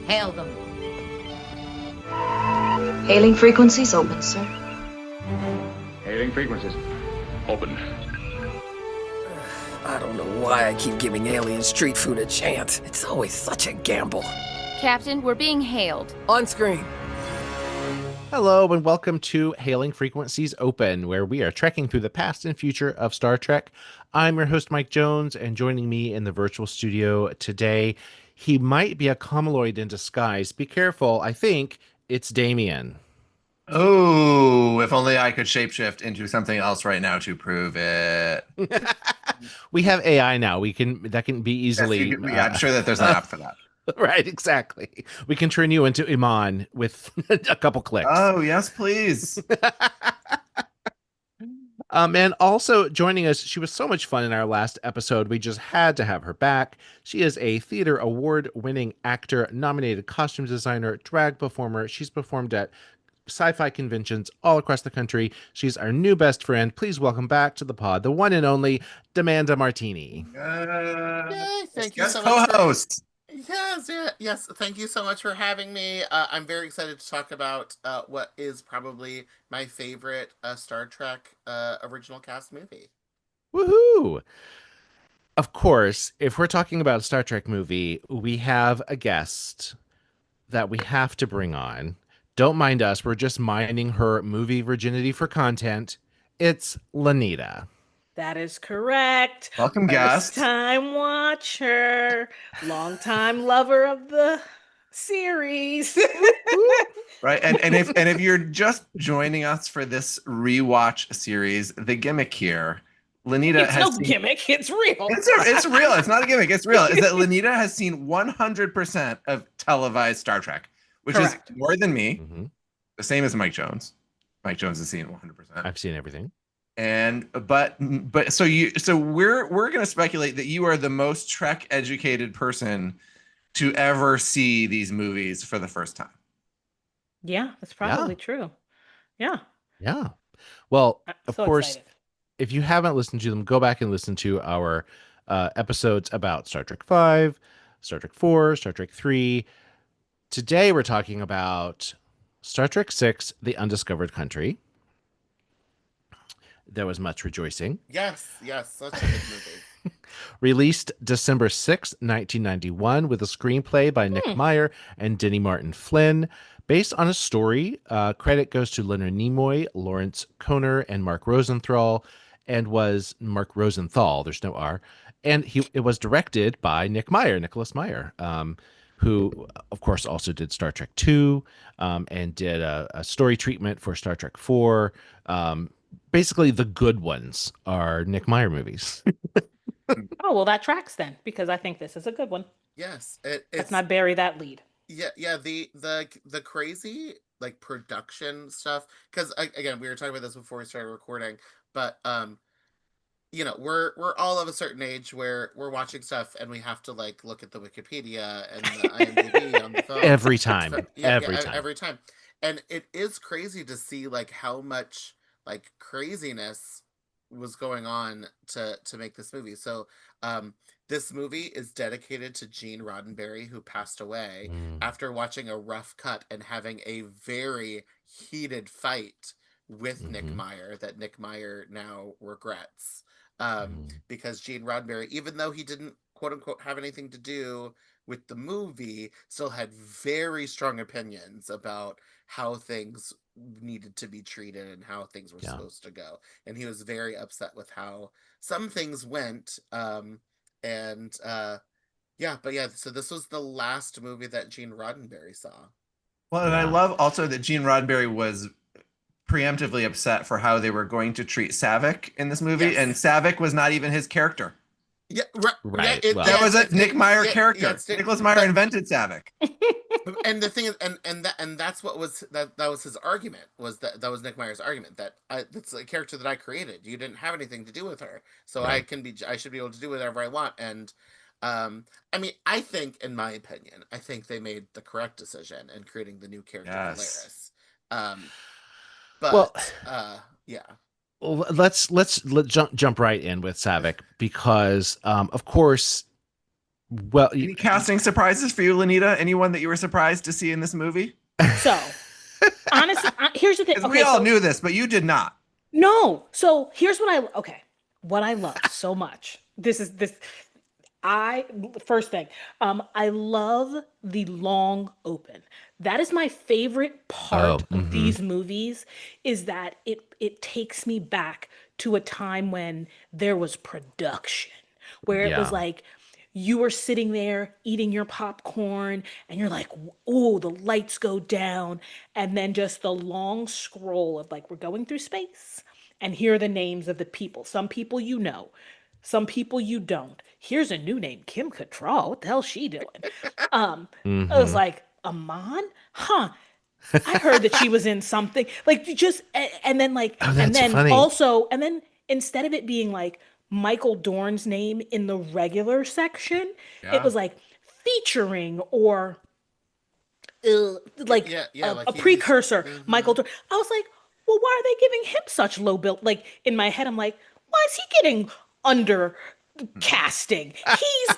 Hail them. Hailing frequencies open, sir. Hailing frequencies. Open. I don't know why I keep giving alien street food a chance. It's always such a gamble. Captain, we're being hailed. On screen. Hello and welcome to Hailing Frequencies Open, where we are trekking through the past and future of Star Trek. I'm your host, Mike Jones, and joining me in the virtual studio today, he might be a Comaloid in disguise. Be careful, I think it's Damian. Oh, if only I could shapeshift into something else right now to prove it. We have AI now. That can be easily. Yes, I'm sure that there's an app for that. Right, exactly. We can turn you into Iman with a couple clicks. Oh, yes, please. And also joining us, she was so much fun in our last episode. We just had to have her back. She is a theater award-winning actor, nominated costume designer, drag performer. She's performed at sci-fi conventions all across the country. She's our new best friend. Please welcome back to the pod, the one and only D'Manda Martini. Yay, thank you so much. much. Co-host. Yes. Thank you so much for having me. I'm very excited to talk about what is probably my favorite Star Trek original cast movie. Woohoo! Of course, if we're talking about a Star Trek movie, we have a guest that we have to bring on. Don't mind us. We're just mining her movie virginity for content. It's Lanita. That is correct. Welcome, guest. First-time watcher, long-time lover of the series. Right, and if you're just joining us for this rewatch series, the gimmick here, Lanita it's has no gimmick. It's real. It's real. It's not a gimmick. It's real. Is that Lanita has seen 100% of televised Star Trek, which Correct. is more than me. Mm-hmm. The same as Mike Jones. Mike Jones has seen 100%. I've seen everything. And but so we're going to speculate that you are the most Trek educated person to ever see these movies for the first time. Yeah, that's probably true. Yeah. Yeah. Well, of so course, excited. If you haven't listened to them, go back and listen to our episodes about Star Trek 5, Star Trek 4, Star Trek 3. Today we're talking about Star Trek 6, The Undiscovered Country. There was much rejoicing. Yes, such a good movie. Released December 6, 1991, with a screenplay by Nick Meyer and Denny Martin Flynn. Based on a story, credit goes to Leonard Nimoy, Lawrence Kohner, and Mark Rosenthal, there's no R. And it was directed by Nicholas Meyer, who, of course, also did Star Trek 2 and did a story treatment for Star Trek 4. Basically, the good ones are Nick Meyer movies. Oh, well, that tracks then, because I think this is a good one. Yes, Let's not bury that lead. Yeah. The crazy like production stuff, because again, we were talking about this before we started recording, but we're all of a certain age where we're watching stuff and we have to like look at the Wikipedia and the IMDb on the phone Every time. every time, and it is crazy to see like how much like craziness was going on to make this movie. So this movie is dedicated to Gene Roddenberry, who passed away after watching a rough cut and having a very heated fight with Nick Meyer that Nick Meyer now regrets. Because Gene Roddenberry, even though he didn't quote unquote have anything to do with the movie, still had very strong opinions about how things needed to be treated and how things were supposed to go. And he was very upset with how some things went. So this was the last movie that Gene Roddenberry saw. Well, and I love also that Gene Roddenberry was preemptively upset for how they were going to treat Saavik in this movie, and Saavik was not even his character. Yeah, right. Yeah, that was a Nick Meyer character. Nicholas Meyer invented Saavik. And the thing is, and that's what was that was his argument, was that was Nick Meyer's argument, that it's a character that I created. You didn't have anything to do with her, so I should be able to do whatever I want. And I mean, I think, in my opinion, I think they made the correct decision in creating the new character, Polaris. Let's jump right in with Saavik, because of course Well, Any casting surprises for you, Lanita? Anyone that you were surprised to see in this movie? So, honestly, here's the thing. Because we all knew this, but you did not. No. So here's what I love so much. I first thing, I love the long open. That is my favorite part of these movies, is that it takes me back to a time when there was production, where it was Yeah. like you were sitting there eating your popcorn and you're like, oh, the lights go down. And then just the long scroll of like, we're going through space. And here are the names of the people. Some people you know, some people you don't. Here's a new name, Kim Cattrall. What the hell's she doing? I was like, Amon? Huh. I heard that she was in something. Like just and then like Oh, and that's then funny. also and then instead of it being like Michael Dorn's name in the regular section, it was like featuring or like like a precursor, Michael Dorn. I was like, well, why are they giving him such low bill? Like in my head, I'm like, why is he getting under casting? He's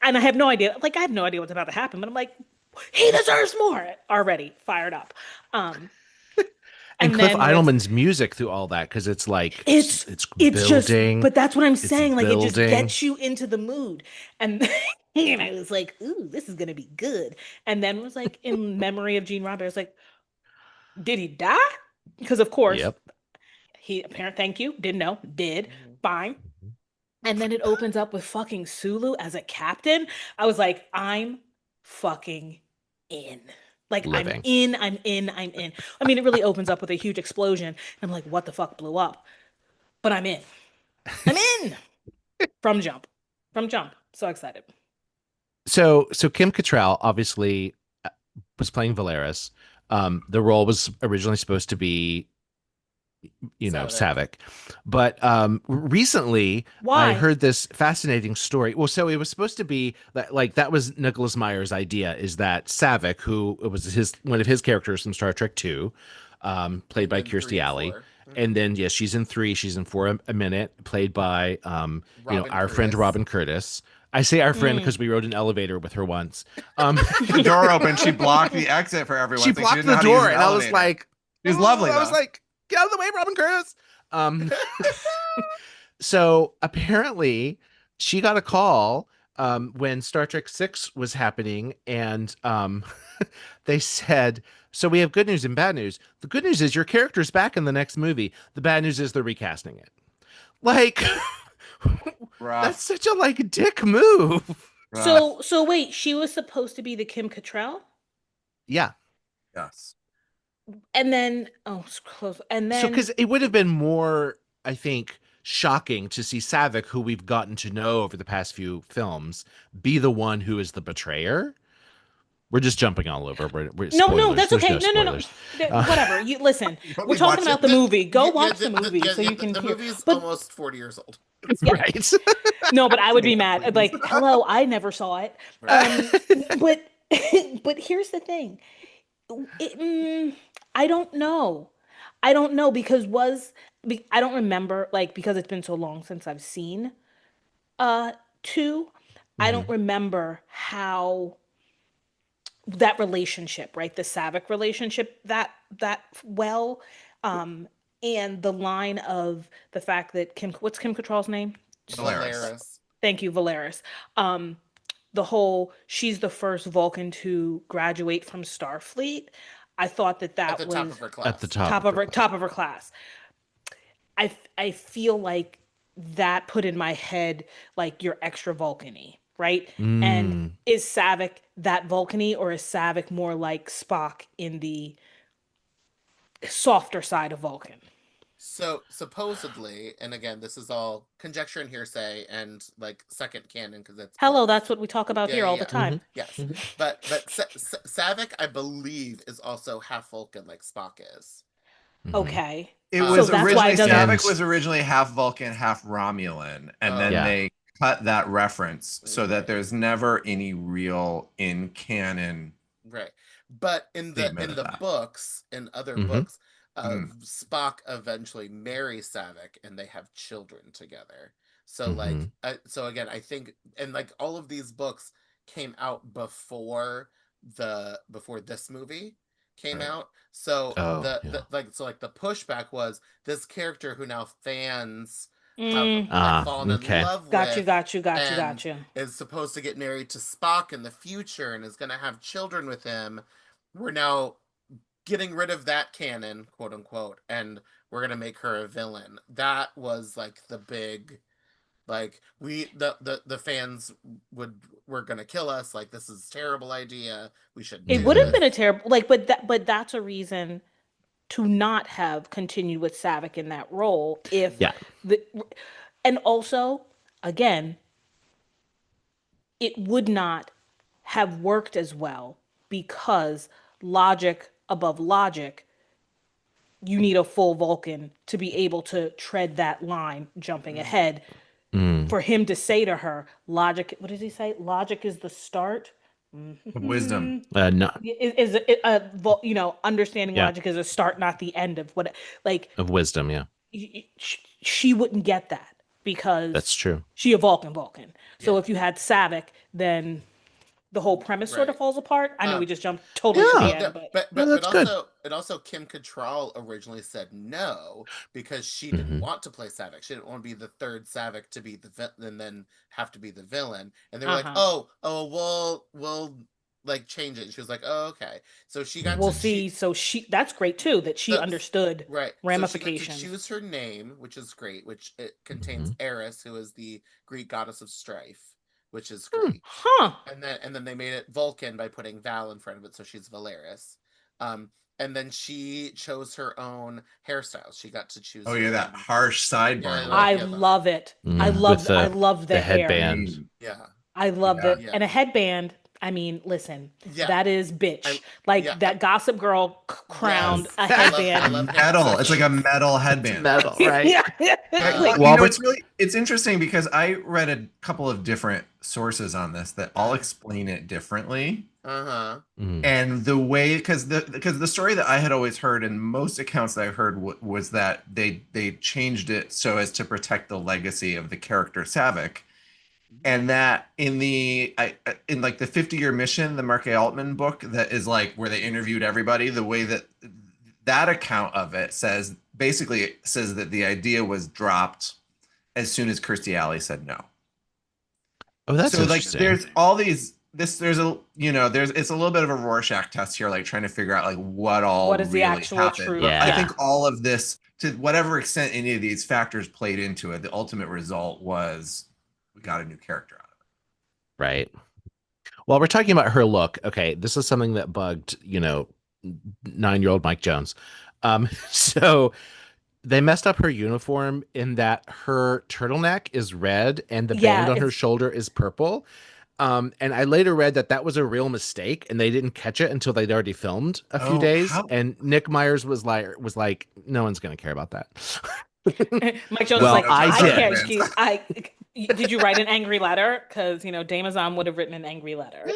and I have no idea. Like I have no idea what's about to happen, but I'm like, he deserves more. Already fired up. And And Cliff then when it's- Idleman's music through all that, because it's like it's just, building. but that's what I'm it's saying. Like it just building. gets you into the mood, and and I was like, ooh, this is gonna be good. And then was like, in memory of Gene Roddenberry, I was like, did he die? Because of course Yep. he apparent. Thank you. Didn't know. Did fine. And then it opens up with fucking Sulu as a captain. I was like, I'm fucking in. Like Living. I'm in. I mean, it really opens up with a huge explosion. And I'm like, what the fuck blew up? But I'm in. I'm in from jump. From jump. So excited. So Kim Cattrall obviously was playing Valeris. The role was originally supposed to be, Savick. But recently Why? I heard this fascinating story. Well, so it was supposed to be that was Nicholas Meyer's idea, is that Savick, who it was one of his characters from Star Trek II, played by Kirstie Alley. And then she's in 3, she's in 4 a minute, played by our friend Robin Curtis. I say our friend because we rode an elevator with her once. The door opened, she blocked the exit for everyone. She so blocked didn't know the how to use door, an and I was elevator. like, She was lovely, I was though. like, get out of the way, Robin Curtis. So apparently she got a call when Star Trek 6 was happening, and they said, so we have good news and bad news. The good news is your character's back in the next movie. The bad news is they're recasting it. Like, that's such a dick move. So wait, she was supposed to be the Kim Cattrall? Yeah. Yes. And then it's close. And then So because it would have been more, I think, shocking to see Savick, who we've gotten to know over the past few films, be the one who is the betrayer. We're just jumping all over. We're no, spoilers. that's There's okay. No. spoilers. Whatever. You listen. But We're we talking watch about it. the movie. Go watch the movie so you can The hear. movie's But almost 40 years old. Right. no, but I would be mad. Like, hello, I never saw it. But but here's the thing. I don't know. Because I don't remember, because it's been so long since I've seen 2. I don't remember how that relationship, right? The Savick relationship that well. And the line of the fact that what's Kim Cattrall's name? Valeris. Thank you, Valeris. The whole she's the first Vulcan to graduate from Starfleet. I thought that At the was top of her class. At the top of her class. I feel like that put in my head you're extra Vulcan-y, right? And is Savick that Vulcan-y, or is Savick more like Spock in the softer side of Vulcan? So supposedly, and again, this is all conjecture and hearsay and second canon because it's Hello, that's what we talk about here all the time. Yes, but Savick, I believe, is also half Vulcan like Spock is. Okay. It So was that's why originally it doesn't- Savick was originally half Vulcan, half Romulan, and then Yeah. they cut that reference so that there's never any real in canon. Right, but in the Statement of that. books, in other books, Spock eventually marries Savick, and they have children together. So like, so again, I think, and like all of these books came out before this movie came out. So the pushback was this character who now fans have like fallen in love with, Got and you. is supposed to get married to Spock in the future and is going to have children with him. We're now getting rid of that canon, quote unquote, and we're going to make her a villain. That was like the big, like, the fans were going to kill us. Like, this is a terrible idea. We should It would have been a terrible, like, but that's a reason to not have continued with Savick in that role if and also, again, it would not have worked as well because logic above logic, you need a full Vulcan to be able to tread that line jumping ahead. For him to say to her, logic, what does he say? Logic is the start of wisdom. No. Is understanding logic is a start, not the end of what, like, Of wisdom, yeah. She wouldn't get that because that's true. She a Vulcan. So if you had Savick, then the whole premise sort of falls apart. I know we just jumped totally to the end, but also Kim Cattrall originally said no because she didn't want to play Savick. She didn't want to be the third Savick to be and then have to be the villain. And they were like, we'll like change it. And she was like, oh, okay. So she got that's great too that she understood ramifications. So she got to choose her name, which is great, which it contains Eris, who is the Greek goddess of strife, which is great. And then they made it Vulcan by putting Val in front of it, so she's Valeris. And then she chose her own hairstyle. She got to choose. Oh yeah, that harsh sideburn. Yeah, I love it. I love the headband. Hair. Yeah, I love it. Yeah. And a headband. I mean, listen, that is bitch. That Gossip Girl crowned a headband. I love metal. It's like a metal headband. Metal, right? It's interesting because I read a couple of different sources on this that all explain it differently. And the way, because the story that I had always heard, and most accounts that I've heard was that they changed it so as to protect the legacy of the character Savick. And that in like the 50-year mission, the Mark A. Altman book, that is like where they interviewed everybody, the way that account of it says that the idea was dropped as soon as Kirstie Alley said no. Oh, that's so like interesting. there's all these it's a little bit of a Rorschach test here, like trying to figure out like what is really the actual happened. Truth. Yeah. I think all of this, to whatever extent any of these factors played into it, the ultimate result was we got a new character out of it. Right. Well, we're talking about her look. Okay, this is something that bugged, 9-year-old Mike Jones. So they messed up her uniform in that her turtleneck is red and the band on her shoulder is purple. And I later read that was a real mistake and they didn't catch it until they'd already filmed a few days. And Nick Myers was like, no one's going to care about that. Mike Jones was like, I did. Did you write an angry letter? Because, Damazon would have written an angry letter.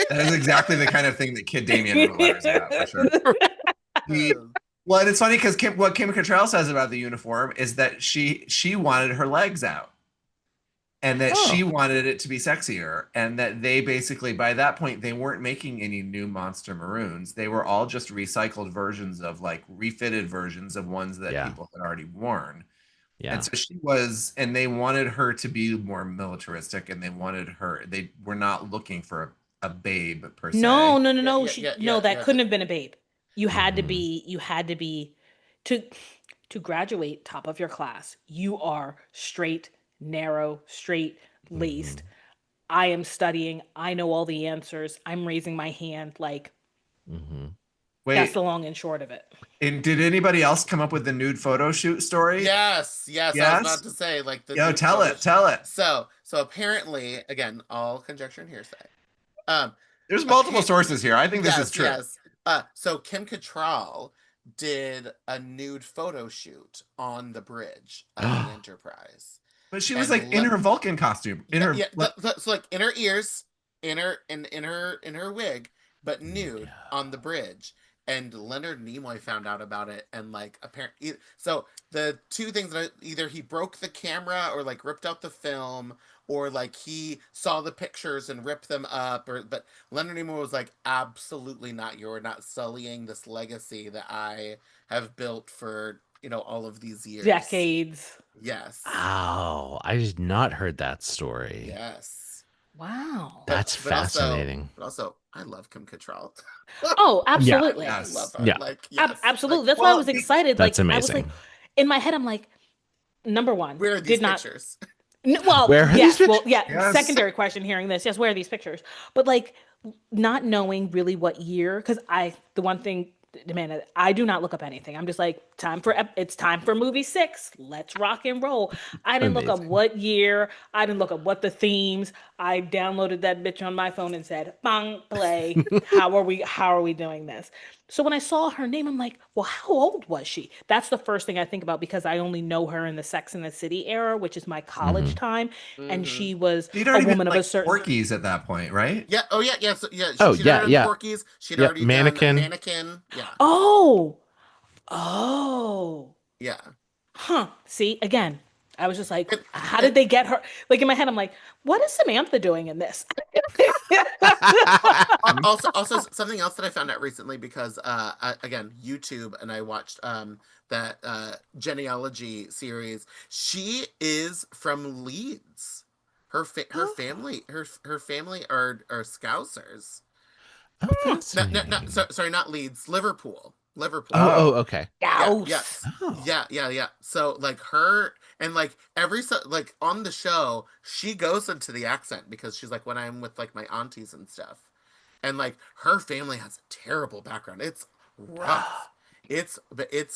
That is exactly the kind of thing that Kid Damian wrote letters about, for sure. Well, and it's funny because what Kim Cattrall says about the uniform is that she wanted her legs out. And that she wanted it to be sexier. And that they basically, by that point, they weren't making any new Monster Maroons. They were all just recycled versions of, like, refitted versions of ones that people had already worn. Yeah. And so she was, and they wanted her to be more militaristic, and they were not looking for a babe per se. No. That couldn't have been a babe. You had to be, to graduate top of your class. You are straight, narrow, straight laced. I am studying. I know all the answers. I'm raising my hand. Like, that's the long and short of it. And did anybody else come up with the nude photo shoot story? Yes. I was about to say, like, tell it. So apparently, again, all conjecture and hearsay. There's multiple sources here. I think this is true. Yes. So Kim Cattrall did a nude photo shoot on the bridge of the Enterprise. But she was like in her Vulcan costume, so like in her ears, in her wig, but nude on the bridge. and Leonard Nimoy found out about it, and like apparently, so the two things that either he broke the camera or like ripped out the film, or like he saw the pictures and ripped them up, but Leonard Nimoy was like, absolutely not, you're not sullying this legacy that I have built for all of these years, decades. Yes. Oh, I did not heard that story. Yes. Wow. That's fascinating. But also, I love Kim Cattrall. Oh, absolutely. Yeah. I love her. Yeah. Like, yes. Absolutely. That's why I was excited. That's like, amazing. I was like, in my head, I'm like, number one, where are these pictures? Well, where are yes, these well, yeah. Yes. Secondary question hearing this, yes, where are these pictures? But like, not knowing really what year, because the one thing, D'Manda, I do not look up anything. I'm just like, it's time for movie 6. Let's rock and roll. I didn't look up what year. I didn't look up what the themes. I downloaded that bitch on my phone and said, bang, play. How are we doing this? So when I saw her name, I'm like, well, how old was she? That's the first thing I think about, because I only know her in the Sex and the City era, which is my college time. And she was She'd a already woman been, of like, a certain... Porky's at that point, right? Yeah. Oh, yeah. Yeah. So, yeah. Oh, she'd yeah, already done Porky's. She'd already Mannequin. done Mannequin. Yeah. Oh. Yeah. Huh. See, again, I was just like, how did they get her? Like, in my head, I'm like, what is Samantha doing in this? Also, something else that I found out recently, because again, YouTube, and I watched that genealogy series. She is from Leeds. Her family are Scousers. Oh, fascinating. Sorry, not Leeds. Liverpool. Oh, okay. Yes. Oh. Yeah. So like her, and like like on the show, she goes into the accent because she's like, when I'm with like my aunties and stuff, and like her family has a terrible background. It's rough. It's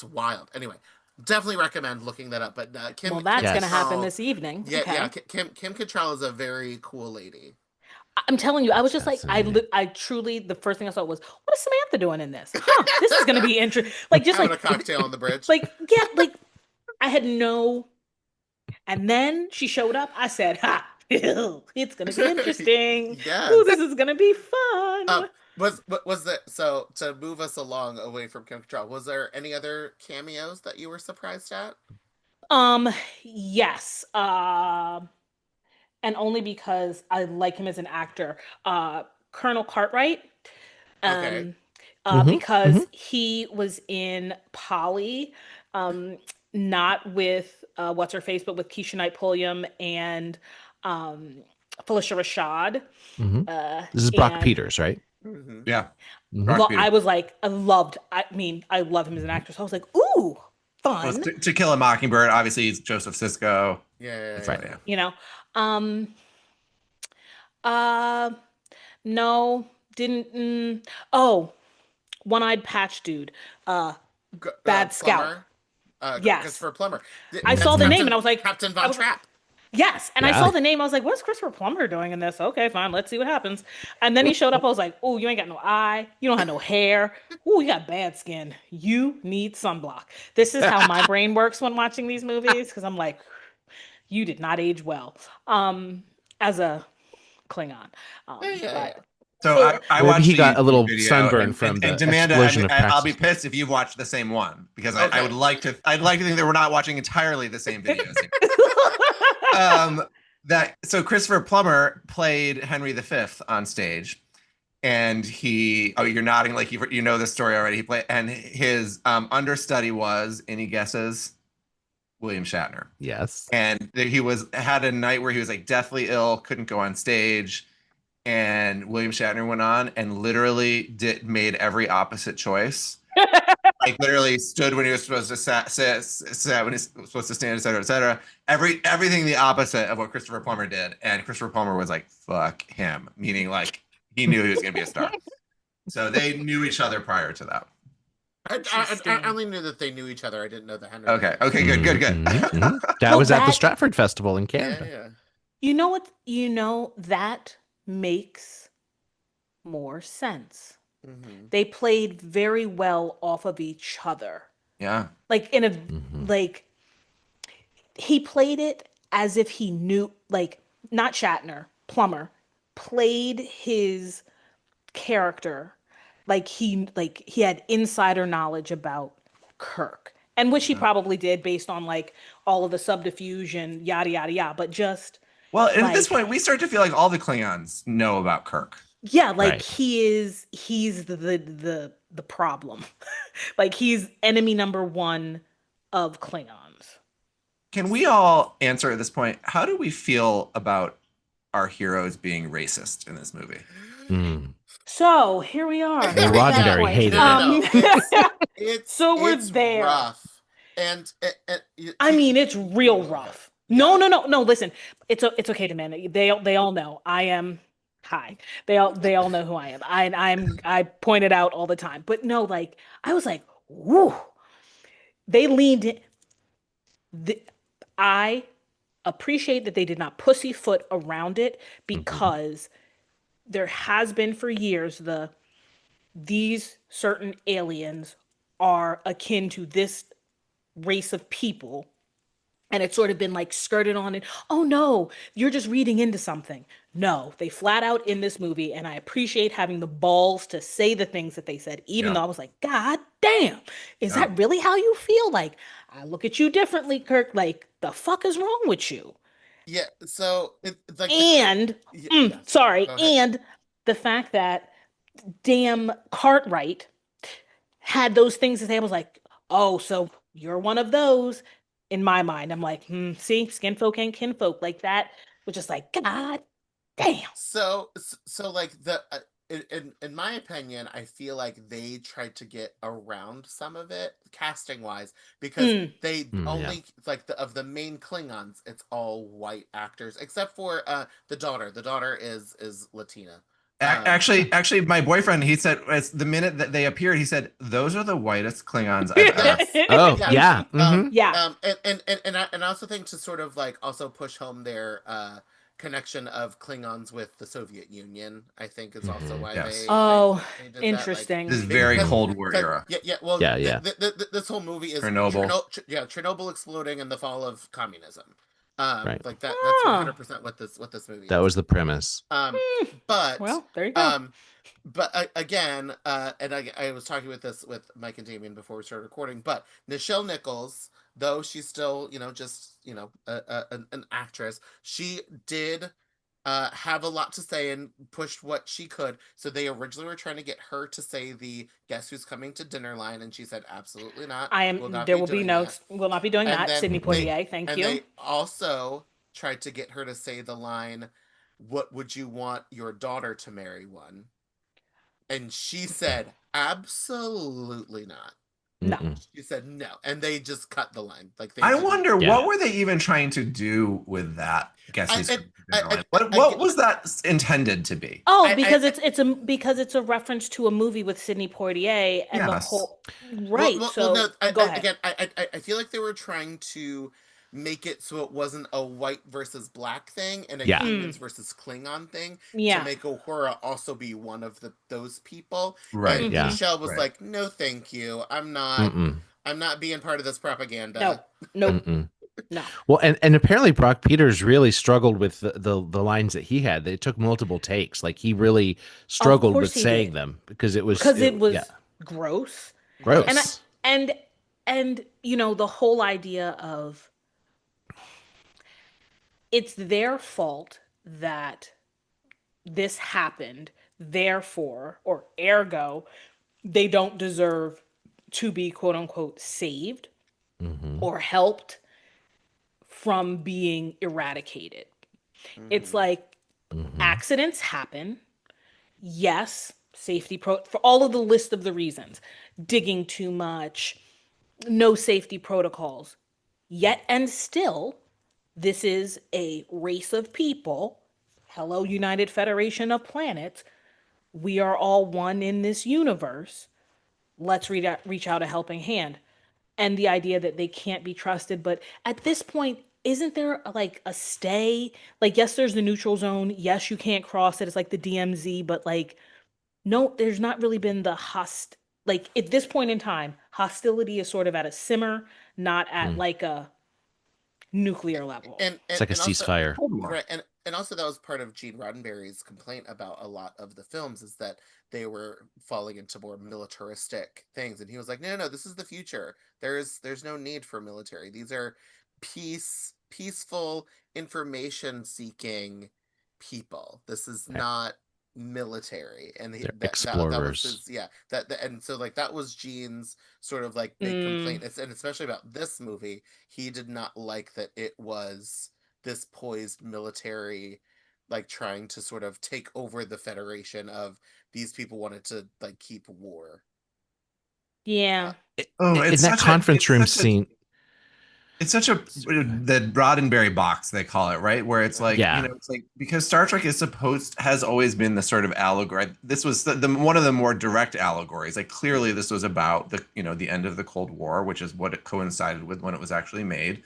wild. Anyway, definitely recommend looking that up. But Kim. Well, that's Kim going to happen Cattrall- this evening. Yeah, Okay. yeah. Kim Cattrall is a very cool lady. I'm telling you, I was just like, I truly, the first thing I saw was, what is Samantha doing in this? Huh, this is going to be interesting. Like, just Having like a cocktail on the bridge. Like, yeah, like I had no. And then she showed up. I said, ha, it's going to be interesting. Yes. Ooh, this is going to be fun. Was that, so to move us along away from Kim Cattrall, was there any other cameos that you were surprised at? Yes. And only because I like him as an actor. Colonel Cartwright. Okay. Because he was in Polly, not with what's her face, but with Keisha Knight Pulliam and Phylicia Rashad. This is Brock Peters, right? Mm-hmm. Yeah. Well, I was like, I love him as an actor. So I was like, ooh, fun. Well, to Kill a Mockingbird, obviously he's Joseph Sisko. Yeah. Right. Yeah. You know, no, didn't. One-eyed patch dude. Bad Scout. Yes. Christopher Plummer. I saw the name and I was like, Captain Von Trapp. Yes, and I saw the name. I was like, "What's Christopher Plummer doing in this?" Okay, fine. Let's see what happens. And then he showed up. I was like, "Oh, you ain't got no eye. You don't have no hair. Oh, you got bad skin. You need sunblock." This is how my brain works when watching these movies, because I'm like, "You did not age well." As a Klingon. So I watched. He got a little video, sunburn from the explosion of I'll be pissed if you've watched the same one, because I would like to. I'd like to think that we're not watching entirely the same videos. So Christopher Plummer played Henry V on stage, and you're nodding like you know the story already. He played, and his understudy was, any guesses? William Shatner. Yes. And he had a night where he was like deathly ill, couldn't go on stage, and William Shatner went on and literally made every opposite choice. Like literally stood when he was supposed to sat when he's supposed to stand, etc., etc. Everything the opposite of what Christopher Plummer did, and Christopher Plummer was like, "Fuck him," meaning like he knew he was gonna be a star. So they knew each other prior to that. I only knew that they knew each other. I didn't know the Henry. Okay, good. That was at the Stratford Festival in Canada. Yeah. You know what? That makes more sense. Mm-hmm. They played very well off of each other. Yeah. Like like he played it as if he knew, like, not Shatner, Plummer played his character he had insider knowledge about Kirk, and which he probably did based on like all of the subterfuge and yada yada yada. But just Well, and at like, this point, we start to feel like all the Klingons know about Kirk. yeah, like Right. he's the problem. Like he's enemy number one of Klingons. Can we all answer at this point? How do we feel about our heroes being racist in this movie? Mm. So here we are. Well, at that Roddenberry point. hated It's So we're it's there. rough. And I mean, it's real rough. No. Listen, it's okay, D'Manda. They all know I am. Hi. They all know who I am. I point it out all the time. But no, like I was like, whoo. They leaned in. I appreciate that they did not pussyfoot around it because there has been for years these certain aliens are akin to this race of people, and it's sort of been like skirted on it. Oh no, you're just reading into something. No, they flat out in this movie, and I appreciate having the balls to say the things that they said, even though I was like, God damn, is that really how you feel? Like, I look at you differently, Kirk. Like, the fuck is wrong with you? Yeah, so it's like And and the fact that damn Cartwright had those things to say. I was like, oh, so you're one of those. In my mind, I'm like, see, skin folk ain't kinfolk. Like that was just like, God damn. So like in my opinion, I feel like they tried to get around some of it casting wise because they only like of the main Klingons, it's all white actors except for the daughter. The daughter is Latina. Actually, my boyfriend, he said, as the minute that they appeared, he said, "Those are the whitest Klingons I've ever." Oh, yeah. And I also think to sort of like also push home their connection of Klingons with the Soviet Union, I think is also why they did interesting. That. Like, this very Cold War era. Well, Yeah. This whole movie is Chernobyl. Chernobyl exploding and the fall of communism. Right. Like that's 100% what this movie is. That was the premise. But well, there you go. But again, and I was talking with Mike and Damian before we started recording, but Nichelle Nichols, though she's still, just an actress, she did have a lot to say and pushed what she could. So they originally were trying to get her to say the "Guess Who's Coming to Dinner" line, and she said, "Absolutely not. Will not be doing that." Sidney Poitier, thank you. They also tried to get her to say the line, "What would you want your daughter to marry one?" And she said, "Absolutely not." No. She said no, and they just cut the line. Like I wonder what were they even trying to do with that? What was that intended to be? Oh, because it's a reference to a movie with Sidney Poitier and the whole right. Go ahead. Again, I feel like they were trying to make it so it wasn't a white versus black thing and a humans versus Klingon thing. To make Uhura also be one of those people. Right. And Michelle was like, "No, thank you. I'm not being part of this propaganda." No. No. Well, and apparently Brock Peters really struggled with the lines that he had. They took multiple takes. Like he really struggled with saying them because it was gross. Gross. And the whole idea of it's their fault that this happened, therefore, or ergo, they don't deserve to be quote unquote saved or helped from being eradicated. It's like accidents happen. Yes, safety for all of the list of the reasons. Digging too much, no safety protocols. Yet and still, this is a race of people. Hello, United Federation of Planets. We are all one in this universe. Let's reach out a helping hand. And the idea that they can't be trusted. But at this point, isn't there like a stay? Like, yes, there's the neutral zone. Yes, you can't cross it. It's like the DMZ. But like, no, there's not really been the like at this point in time, hostility is sort of at a simmer, not at like a nuclear level. It's like a ceasefire. Right. and also that was part of Gene Roddenberry's complaint about a lot of the films, is that they were falling into more militaristic things, and he was like, no, this is the future. There's no need for military. These are peaceful, information seeking people. This is not military. And explorers. That was his, and so like that was Gene's sort of like big complaint. And especially about this movie, he did not like that it was this poised military, like trying to sort of take over the Federation. Of these people wanted to like keep war. Yeah. In that conference room scene. It's such the Roddenberry box, they call it, right? Where it's like, it's like, because Star Trek has always been the sort of allegory. This was the one of the more direct allegories. Like clearly this was about the end of the Cold War, which is what it coincided with when it was actually made.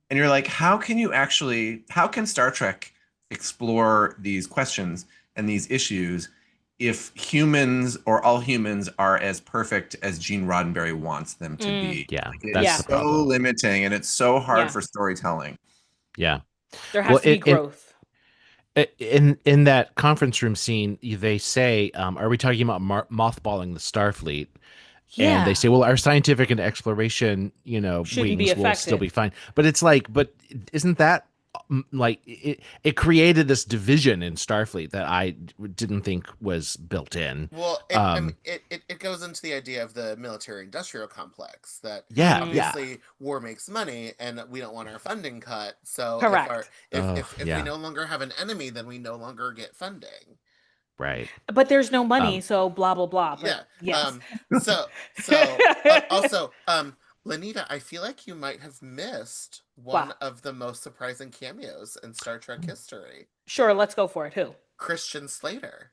And you're like, how can Star Trek explore these questions and these issues if humans or all humans are as perfect as Gene Roddenberry wants them to be? Yeah, that's so limiting, and it's so hard for storytelling. Yeah, there has to be growth. In that conference room scene, they say, "Are we talking about mothballing the Starfleet?" Yeah. And they say, well, our scientific and exploration, wings will still be fine. But it's like, isn't that like it created this division in Starfleet that I didn't think was built in. Well, it goes into the idea of the military-industrial complex, that obviously war makes money and we don't want our funding cut. So if we no longer have an enemy, then we no longer get funding. Right. But there's no money, so blah blah blah. But yes. Also, Lanita, I feel like you might have missed one of the most surprising cameos in Star Trek history. Sure, let's go for it. Who? Christian Slater.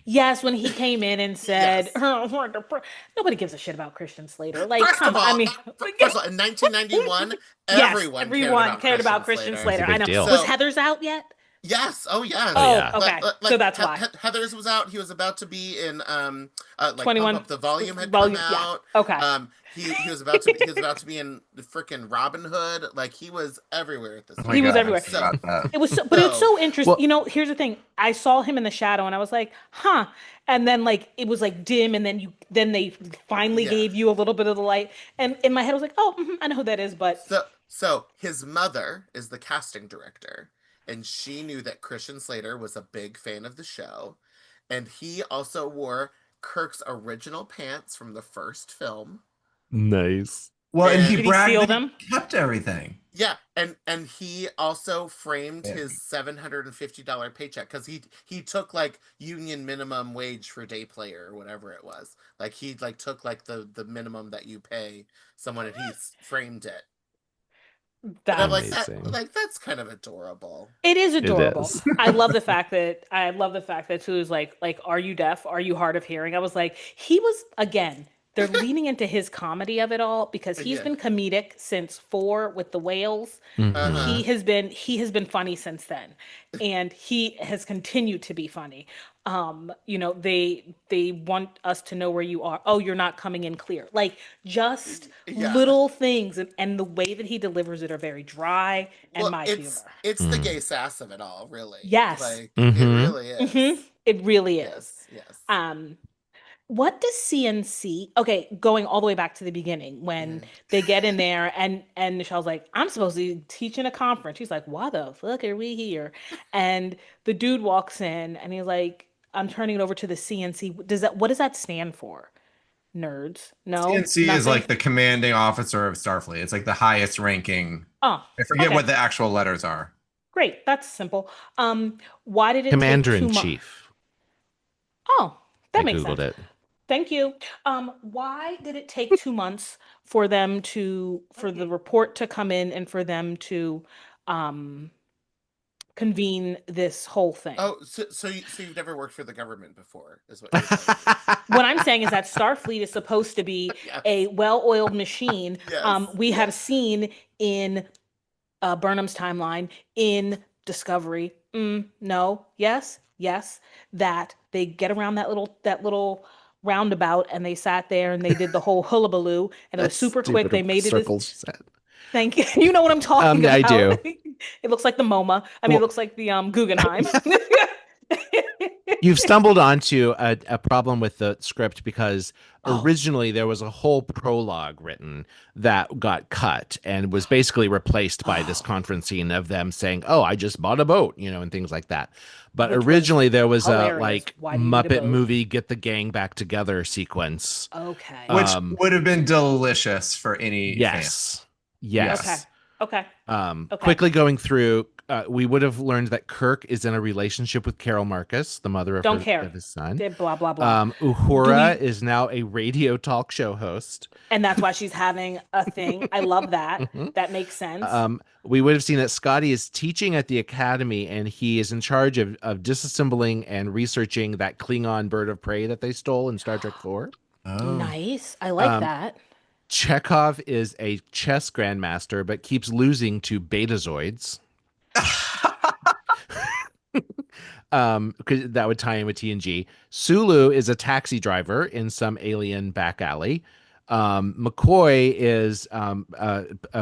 Yes, when he came in and said, nobody gives a shit about Christian Slater. Like, first of all, in 1991, everyone cared about Christian Slater. I know. Deal. Was Heathers out yet? Yes. Oh, yeah. Oh, okay. So that's why. Heathers was out. He was about to be in 21. Pump Up the Volume had come out. Yeah. Okay. He was about to be in the freaking Robin Hood. Like, he was everywhere at this time. He was everywhere. It was it's so interesting. Well, here's the thing. I saw him in the shadow and I was like, huh. And then like it was like dim, and then they finally gave you a little bit of the light. And in my head I was like, oh, I know who that is, but so his mother is the casting director. And she knew that Christian Slater was a big fan of the show. And he also wore Kirk's original pants from the first film. Nice. Well, and he bragged steal that he kept everything. Yeah, and he also framed his $750 paycheck, because he took like union minimum wage for day player or whatever it was. Like he took like the minimum that you pay someone, and he framed it. That's that's kind of adorable. It is adorable. It is. I love the fact that Sue is like, are you deaf? Are you hard of hearing? I was like, he was, again, they're leaning into his comedy of it all, because he's been comedic since 4 with the whales. Mm-hmm. He has been funny since then, and he has continued to be funny. They want us to know where you are. Oh, you're not coming in clear. Like, just little things, and the way that he delivers it are very dry and my humor. It's the gay sass of it all, really. Yes. Like, it really is. Mm-hmm. It really is. Yes. What does CNC? Okay, going all the way back to the beginning, when they get in there and Michelle's like, I'm supposed to be teaching a conference. She's like, why the fuck are we here? And the dude walks in and he's like, I'm turning it over to the CNC. What does that stand for? Nerds? No. CNC is like the commanding officer of Starfleet. It's like the highest ranking. Oh, I forget what the actual letters are. Great, that's simple. Why did it Commander take 2 in months? Chief? Oh, that makes Googled sense. it. Thank you. Why did it take 2 months for the report to come in and for them to convene this whole thing? Oh, so you've never worked for the government before, is what you're saying. What I'm saying is that Starfleet is supposed to be a well-oiled machine. We have seen in Burnham's timeline, in Discovery, no, yes, that they get around that little roundabout, and they sat there and they did the whole hullabaloo, and it was super quick. They made it. Circles. Thank you. You know what I'm talking about. I do. It looks like the MoMA. It looks like the Guggenheim. You've stumbled onto a problem with the script because originally there was a whole prologue written that got cut and was basically replaced by this conference scene of them saying, "Oh, I just bought a boat," and things like that. But Which originally there was hilarious. a like Why do you need a Muppet boat? movie get the gang back together sequence. Okay. Which would have been delicious for any fan. Yes. Yes. Okay. Quickly going through, we would have learned that Kirk is in a relationship with Carol Marcus, the mother of, of his son. Blah, blah, blah. Uhura is now a radio talk show host. And that's why she's having a thing. I love that. That makes sense. We would have seen that Scotty is teaching at the academy, and he is in charge of disassembling and researching that Klingon bird of prey that they stole in Star Trek 4. Oh. Nice. I like that. Chekhov is a chess grandmaster, but keeps losing to Betazoids. Because that would tie in with TNG. Sulu is a taxi driver in some alien back alley. McCoy is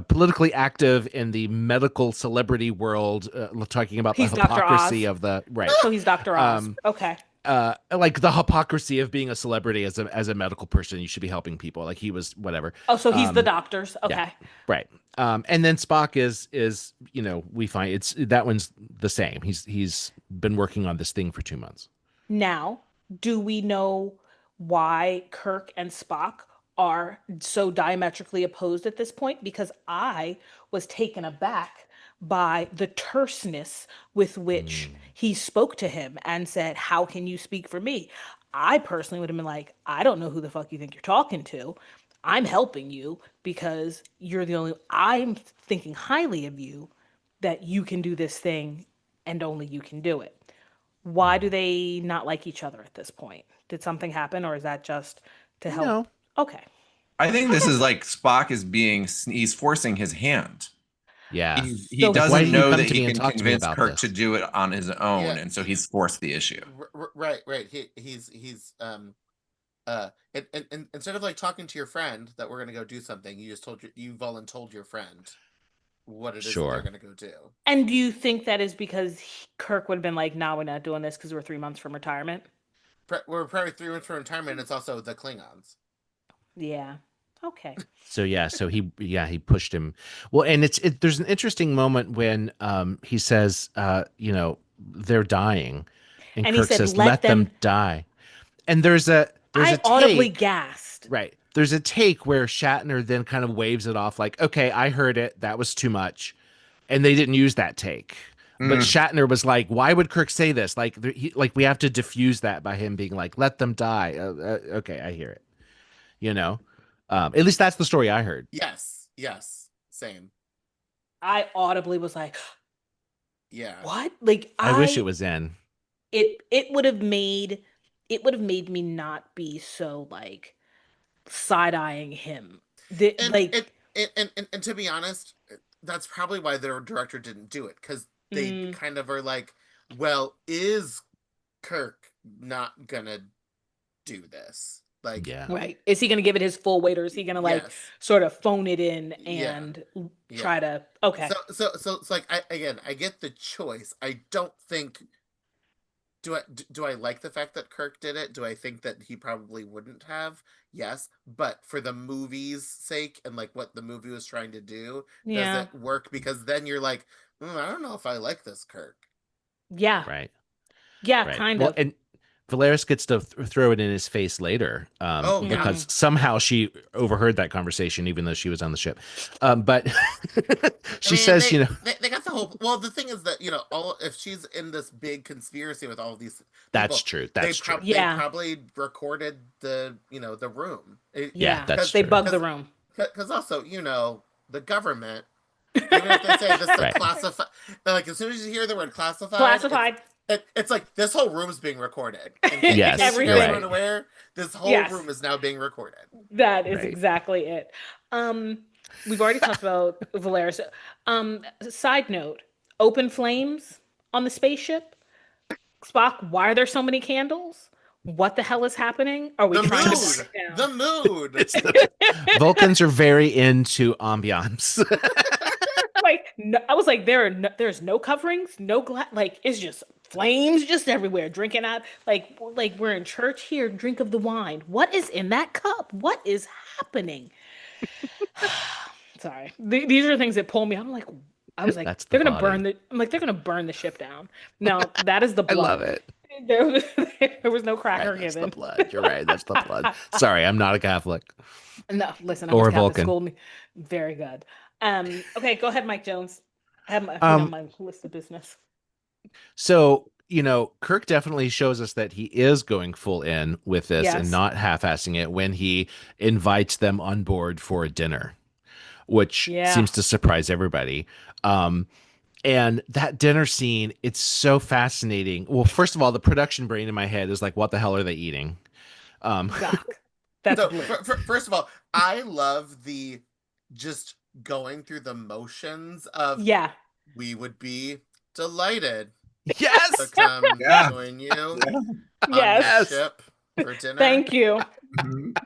politically active in the medical celebrity world, talking about the hypocrisy of the So he's Dr. Oz. Okay. Like the hypocrisy of being a celebrity as a medical person. You should be helping people. Like he was whatever. Oh, so he's the doctors. Okay. Yeah, right. And then Spock is we find that one's the same. He's been working on this thing for 2 months. Now, do we know why Kirk and Spock are so diametrically opposed at this point? Because I was taken aback by the terseness with which he spoke to him and said, "How can you speak for me?" I personally would have been like, "I don't know who the fuck you think you're talking to. I'm helping you because you're the only, I'm thinking highly of you that you can do this thing and only you can do it." Why do they not like each other at this point? Did something happen, or is that just to help? No. Okay. I think this is like Spock is he's forcing his hand. Yeah. He doesn't know that he can convince Kirk this? to do it on his own, Yeah. and so he's forced the issue. Right. He's instead of like talking to your friend that we're gonna go do something, you voluntold your friend what it is that they're gonna go do. And do you think that is because Kirk would have been like, "No, we're not doing this because we're 3 months from retirement"? We're probably 3 months from retirement. It's also the Klingons. Yeah. Okay. So he pushed him. Well, and there's an interesting moment when he says, they're dying, and Kirk says, "Let them die." And there's a audibly gasped. Right. There's a take where Shatner then kind of waves it off like, "Okay, I heard it. That was too much," and they didn't use that take. But Shatner was like, "Why would Kirk say this? Like, we have to diffuse that by him being like, 'Let them die.'" Okay, I hear it. At least that's the story I heard. Yes, same. I audibly was like, "Yeah, what?" Like I wish it was in. It would have made me not be so like side-eyeing him. And to be honest, that's probably why their director didn't do it, because they kind of are like, "Well, is Kirk not gonna do this?" Like, yeah, right? Is he gonna give it his full weight, or is he gonna like sort of phone it in and try to? Okay. So it's like I get the choice. I don't think. Do I like the fact that Kirk did it? Do I think that he probably wouldn't have? Yes, but for the movie's sake and like what the movie was trying to do, does it work? Because then you're like, I don't know if I like this Kirk. Yeah. Right. Yeah, right. kind of. And Valeris gets to throw it in his face later because somehow she overheard that conversation, even though she was on the ship. But she says, they got the whole. Well, the thing is that if she's in this big conspiracy with all of these, that's true. That's true. They probably recorded the the room. That's they true. bugged the room. Because also the government. Even if they say this is classified, like as soon as you hear the word classified. It's like this whole room is being recorded. Yes, everyone aware. This whole room is now being recorded. That is exactly it. We've already talked about Valeris. Side note: open flames on the spaceship. Spock, why are there so many candles? What the hell is happening? Are we trying to break down? The mood. Vulcans are very into ambiance. I was like, there's no coverings, no glass, like it's just flames just everywhere. Drinking out, like we're in church here. Drink of the wine. What is in that cup? What is happening? Sorry, these are things that pull me. I was like, That's the they're gonna body. they're gonna burn the ship down. No, that is the I love blood. it. There was, there was no Right, cracker that's the given. blood. You're right. That's the blood. Sorry, I'm not a Catholic No, listen, I or was a Catholic Vulcan. school. Very good. Okay, go ahead, Mike Jones. I have my Um, my list of business. So, Kirk definitely shows us that he is going full in with this and Yes. not half-assing it when he invites them on board for a dinner, which Yeah. seems to surprise everybody. And that dinner scene, it's so fascinating. Well, first of all, the production brain in my head is like, what the hell are they eating? Doc. That's So blue. first of all, I love the just going through the motions of Yeah. we would be delighted to Yes. come Yeah. join you Yeah. on Yes. the ship for dinner. Thank you. Mhm.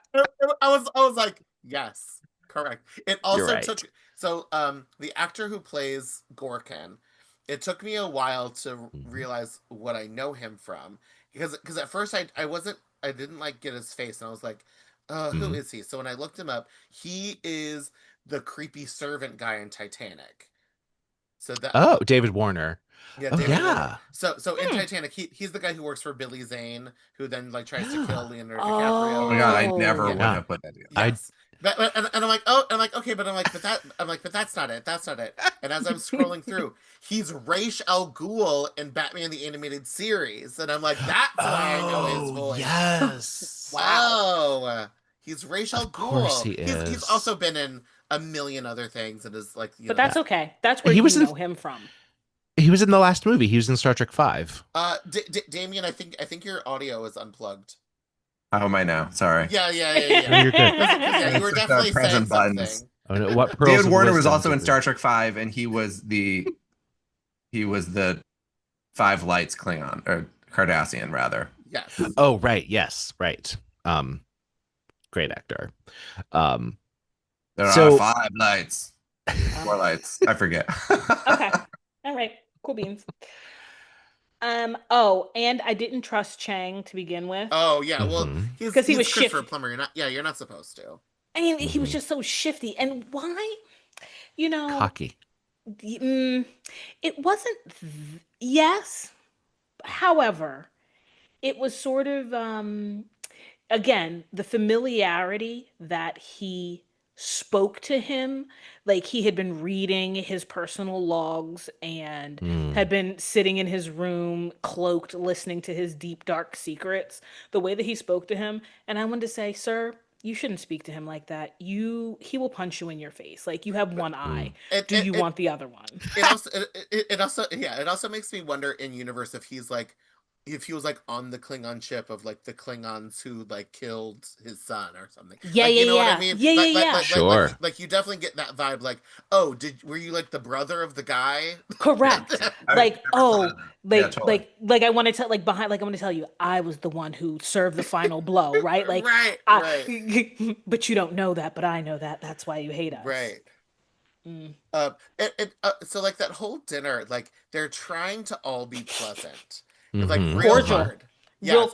I was like, yes, correct. It also You're right. took the actor who plays Gorkin, it took me a while to realize what I know him from because at first I didn't like get his face and I was like, who is he? So when I looked him up, he is the creepy servant guy in Titanic. So that David Warner. yeah, Oh, David Warner. yeah. So in Titanic, he's the guy who works for Billy Zane, who then like tries to kill Yeah. Leonardo DiCaprio. Oh my God, I never Oh. would have put that together. Yes. And I'm like, okay, but that's not it. That's not it. And as I'm scrolling through, he's Ra's al Ghul in Batman the Animated Series, and I'm like, that's why I know his voice. Yes. Wow. He's Ra's al Of course Ghul. he He's is. also been in a million other things and is like, But that's okay. That's where He you was in- know him from. He was in the last movie. He was in Star Trek 5. Damian, I think your audio is unplugged. How am I now? Sorry. Yeah. No, you're good. Yeah, you were It's just, definitely saying present something. buttons. Oh, no, what pearls David of Warner was wisdom also did in we- Star Trek 5, and he was the Five Lights Klingon or Cardassian rather. Yes. Oh, right. Yes, right. Great actor. There So- are 5 lights. 4 lights. I forget. Okay. All right. Cool beans. Oh, and I didn't trust Chang to begin with. Oh yeah, well, Mhm. he's 'Cause he was Christopher shifty. Plummer. You're not supposed to. I mean, he was just so shifty. And why? Cocky. It wasn't. Yes. However, it was sort of again the familiarity that he spoke to him, like he had been reading his personal logs and had been sitting in his room cloaked listening to his deep dark secrets, the way that he spoke to him. And I wanted to say, sir, you shouldn't speak to him like that. He will punch you in your face. Like, you have one eye. Do you want the other one? It also makes me wonder in universe if he was like on the Klingon ship of like the Klingons who like killed his son or something. Yeah, like, you know yeah, what I mean? yeah. Yeah. Sure. Like you definitely get that vibe. Like, oh, were you like the brother of the guy? Correct. I Like, never oh, thought of that. Yeah, totally. like I want to tell, like behind, like I want to tell you, I was the one who served the final blow, right? Like, right. But you don't know that, but I know that. That's why you hate us. Right. Mm. So like that whole dinner, like they're trying to all be pleasant, Mhm. like real Cordial. hard. Yes,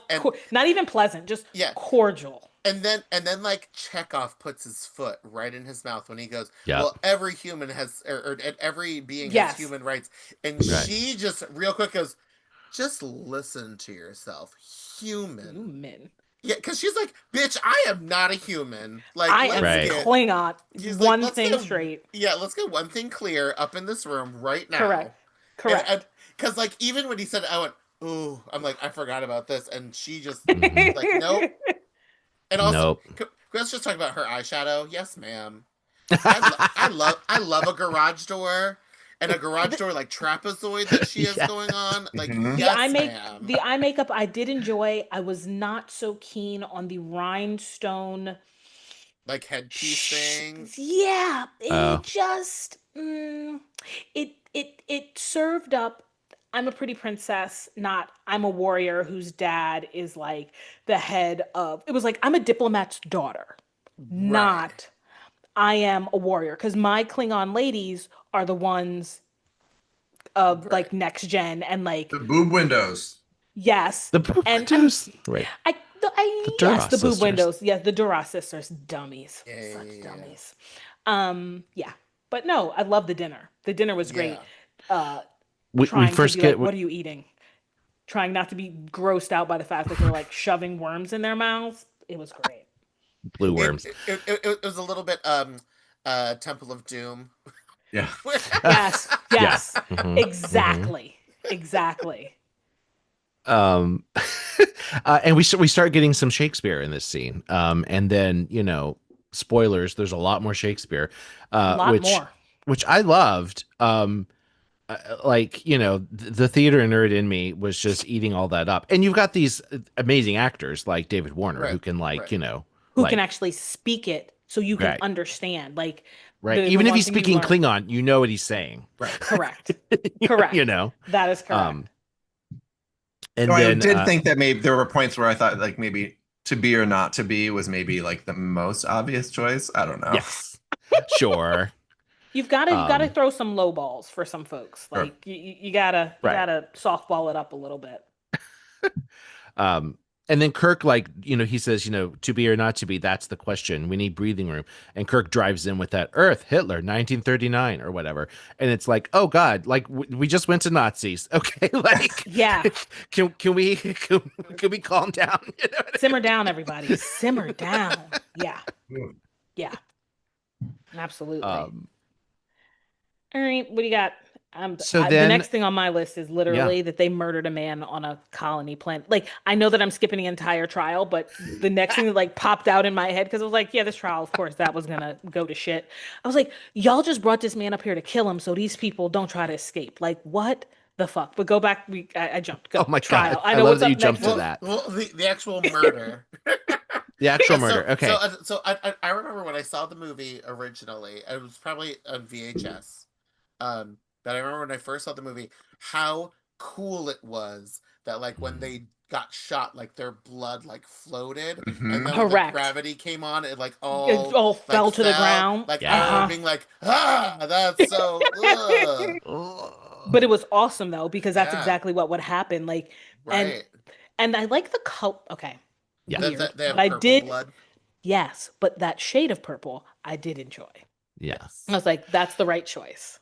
Not even pleasant, just cordial. And then like Chekhov puts his foot right in his mouth when he goes, Yep. well, every human has, or every being has human rights. And she just real quick goes, just listen to yourself, human. Yeah, because she's like, bitch, I am not a human. Like, I am Klingon. One thing straight. Yeah, let's get one thing clear up in this room right now. Correct. Because like even when he said, I went, ooh, I'm like, I forgot about this, and she just like, nope. And also, let's just talk about her eyeshadow. Yes, ma'am. I love a garage door. And a garage door like trapezoid that she has going on. Like, yes, the eye makeup I did enjoy. I was not so keen on the rhinestone like headpiece thing. Yeah. It just it served up I'm a pretty princess, not I'm a warrior whose dad is like the head of it was like I'm a diplomat's daughter, not I am a warrior. Because my Klingon ladies are the ones of like next gen and like the boob windows. Yes. The boob windows. Right. Yes, the boob sisters. windows. Yes, the Duras sisters. Dummies. Yeah, Such yeah. dummies. Yeah. But no, I love the dinner. The dinner was great. We Trying first to be like, what are you eating? Trying not to be grossed out by the fact that they're like shoving worms in their mouths. It was great. Blue worms. It was a little bit Temple of Doom. Yeah. Yes. Mm-hmm. Exactly. Exactly. And we start getting some Shakespeare in this scene. And then, you know, spoilers, there's a lot more Shakespeare, which I loved. Like, you know, the theater nerd in me was just eating all that up. And you've got these amazing actors like David Warner who can you know, who can actually speak it so you can understand. Like, even if he's speaking Klingon, you know what he's saying. Right. Correct. Correct. You know, that is correct. And then, I did think that maybe there were points where I thought like maybe To Be or Not to Be was maybe like the most obvious choice. I don't know. Yes. Sure. You've got to throw some low balls for some folks. Like you gotta softball it up a little bit. And then Kirk, like, you know, he says, you know, to be or not to be, that's the question. We need breathing room. And Kirk drives in with that Earth, Hitler, 1939 or whatever. And it's like, oh God, like we just went to Nazis. Okay. Like, yeah. Can we calm down? You know Simmer down, everybody. Simmer down. Yeah. Yeah. Absolutely. All right. What do you got? The next thing on my list is literally that they murdered a man on a colony planet. Like, I know that I'm skipping the entire trial, but the next thing that like popped out in my head, because I was like, yeah, this trial, of course, that was gonna go to shit. I was like, y'all just brought this man up here to kill him, so these people don't try to escape. Like, what the fuck? But go back. I jumped. Go. Oh my trial. God! I know love that you jumped to that. Well, the actual murder. The actual murder. Okay. So I remember when I saw the movie originally. It was probably on VHS. But I remember when I first saw the movie, how cool it was that like when they got shot, like their blood like floated, and then when the gravity came on, it like all fell to the ground, like being like, that's so. But it was awesome though, because that's exactly what would happen. Like, and I like the color. Okay, yeah, they have purple blood. Yes, but that shade of purple, I did enjoy. Yes, I was like, that's the right choice.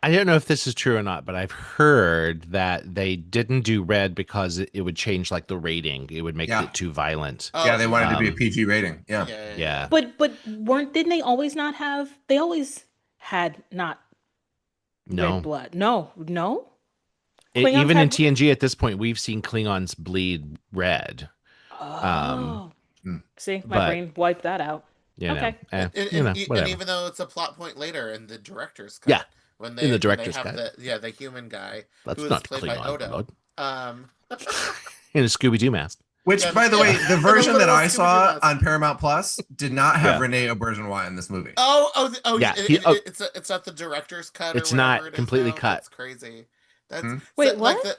I don't know if this is true or not, but I've heard that they didn't do red because it would change like the rating. It would make it too violent. Yeah, they wanted to be a PG rating. Yeah. But didn't they always not have? They always had not red blood. No. Even in TNG at this point, we've seen Klingons bleed red. See, my brain wiped that out. Okay. And even though it's a plot point later in the director's cut. Yeah. When they, in the director's cut. The human guy. That's who not played Klingon by Odo. In a Scooby-Doo mask. Which, by the way, the version that I saw on Paramount Plus did not have Renee Auberjonois in this movie. Yeah. It's not the director's cut. It's not completely cut. That's crazy. That's wait, what?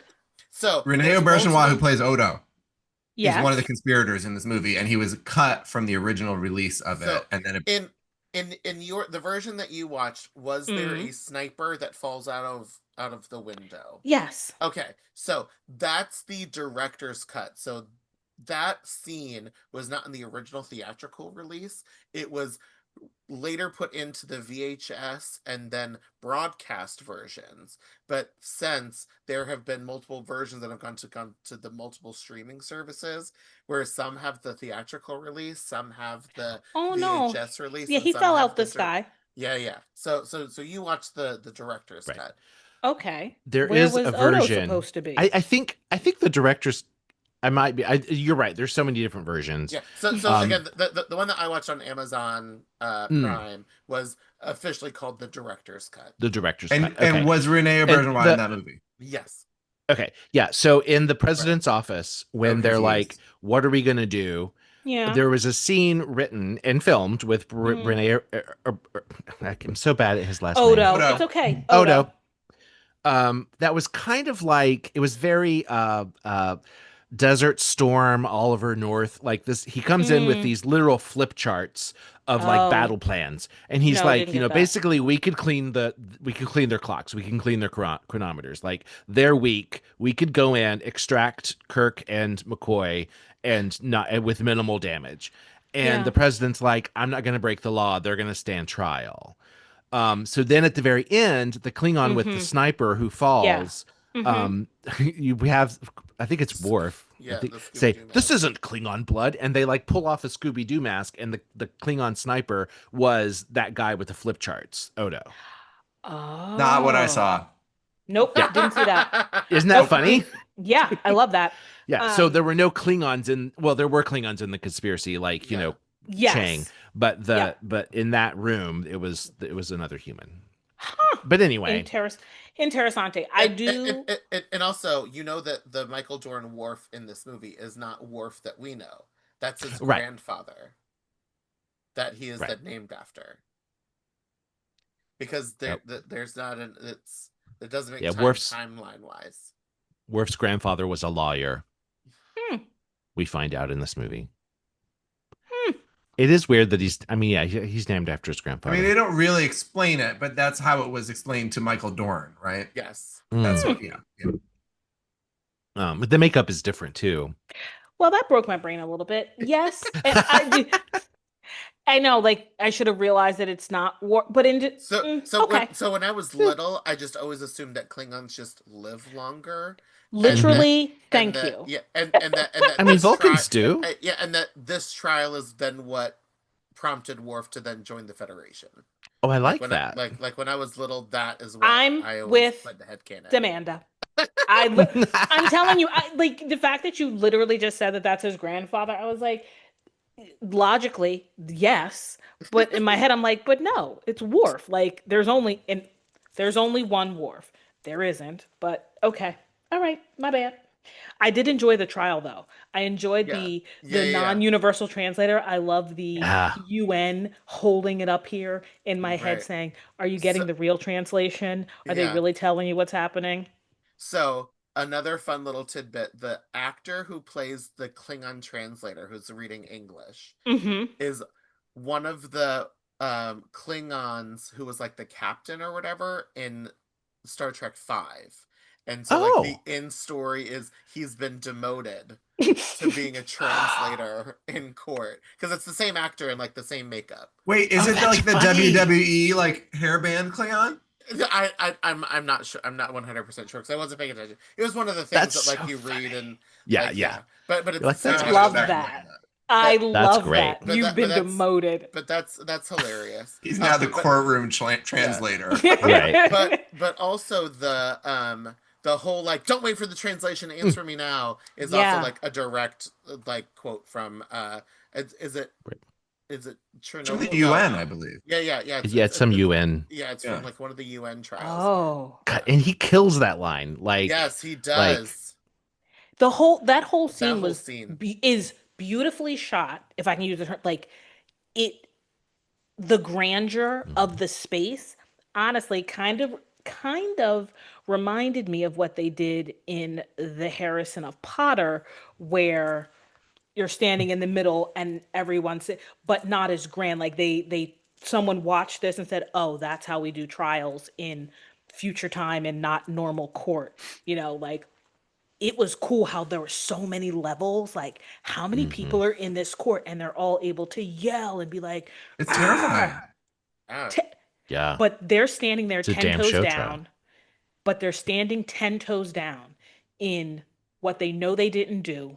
Renee Auberjonois, who plays Odo, is one of the conspirators in this movie, and he was cut from the original release of it. And then in the version that you watched, was there a sniper that falls out of the window? Yes. Okay, so that's the director's cut. So that scene was not in the original theatrical release. It was later put into the VHS and then broadcast versions. But since there have been multiple versions that have gone to the multiple streaming services, where some have the theatrical release, some have the VHS release. Yeah, he fell out the sky. Yeah. So you watched the director's cut. Okay. There is a version. Odo supposed to be? I think the director's. I might be. You're right. There's so many different versions. Yeah. So again, the one that I watched on Amazon Prime was officially called the director's cut. The director's cut. Okay. And was Renee Auberjonois in that movie? Yes. Okay. Yeah. So in the president's office, when they're like, "What are we gonna do?" Yeah. There was a scene written and filmed with Renee. I'm so bad at his last name. Odo. It's okay. Odo. That was kind of like, it was very Desert Storm, Oliver North, like this. He comes in with these literal flip charts of like Oh. battle plans, and he's No, like, didn't get that. basically we could clean their clocks, we can clean their chronometers. Like they're weak, we could go in, extract Kirk and McCoy, and not with minimal damage. And the president's like, I'm not going to break the law. They're going to stand trial. So then at the very end, the Klingon with the sniper who falls, you have, I think it's Worf. Yeah, Say, this isn't Klingon blood. And they like pull off a Scooby-Doo mask, and the Klingon sniper was that guy with the flip charts, Odo. Oh. Not what I saw. Nope, didn't see that. Isn't that funny? Yeah, I love that. Yeah, so there were no Klingons there were Klingons in the conspiracy, like, Chang. But but in that room, it was another human. Huh. But anyway. Interessante. And also, that the Michael Dorn Worf in this movie is not Worf that we know. That's his grandfather that he is named after. Because there's not it doesn't make timeline wise. Worf's grandfather was a lawyer. We find out in this movie. It is weird that he's named after his grandfather. I mean, they don't really explain it, but that's how it was explained to Michael Dorn, right? Yes. That's what, yeah. But the makeup is different too. Well, that broke my brain a little bit. Yes. And I know, like, I should have realized that it's not war, but so when I was little, I just always assumed that Klingons just live longer. Literally, thank you. Yeah, and that I mean, Vulcans do. Yeah, and that this trial is then what prompted Worf to then join the Federation. Oh, I like that. Like when I was little, that is what I always with put the headcanon. D'Manda. I'm telling you, like the fact that you literally just said that that's his grandfather. I was like, logically, yes, but in my head, I'm like, but no, it's Worf. Like there's only one Worf. There isn't, but okay. All right, my bad. I did enjoy the trial, though. I enjoyed the non-universal translator. I love the UN holding it up here in my head saying, are you getting the real translation? Are they really telling you what's happening? So, another fun little tidbit. The actor who plays the Klingon translator, who's reading English, is one of the Klingons who was like the captain or whatever in Star Trek V. And so, like, the end story is he's been demoted to being a translator in court because it's the same actor and like the same makeup. Wait, is it like the WWE like hairband Klingon? I'm not sure. I'm not 100% sure because I wasn't paying attention. It was one of the things that like you read and But it's I love that. I love that. You've been demoted. But that's hilarious. He's now the courtroom translator. Right. But also the whole like don't wait for the translation, answer me now is also like a direct like quote from is it Chernobyl? From the UN, I believe. Yeah. It's some UN. Yeah, it's from like one of the UN trials. Oh. God, and he kills that line. Like yes, he does. Like, that whole scene is beautifully shot, if I can use the term, like the grandeur of the space honestly kind of reminded me of what they did in the Harrison of Potter, where you're standing in the middle and everyone's, but not as grand. Like someone watched this and said, oh, that's how we do trials in future time and not normal court. Like it was cool how there were so many levels. Like how many people are in this court and they're all able to yell and be like, it's terrifying. Yeah. But they're standing there 10 toes down. Trial. But they're standing 10 toes down in what they know they didn't do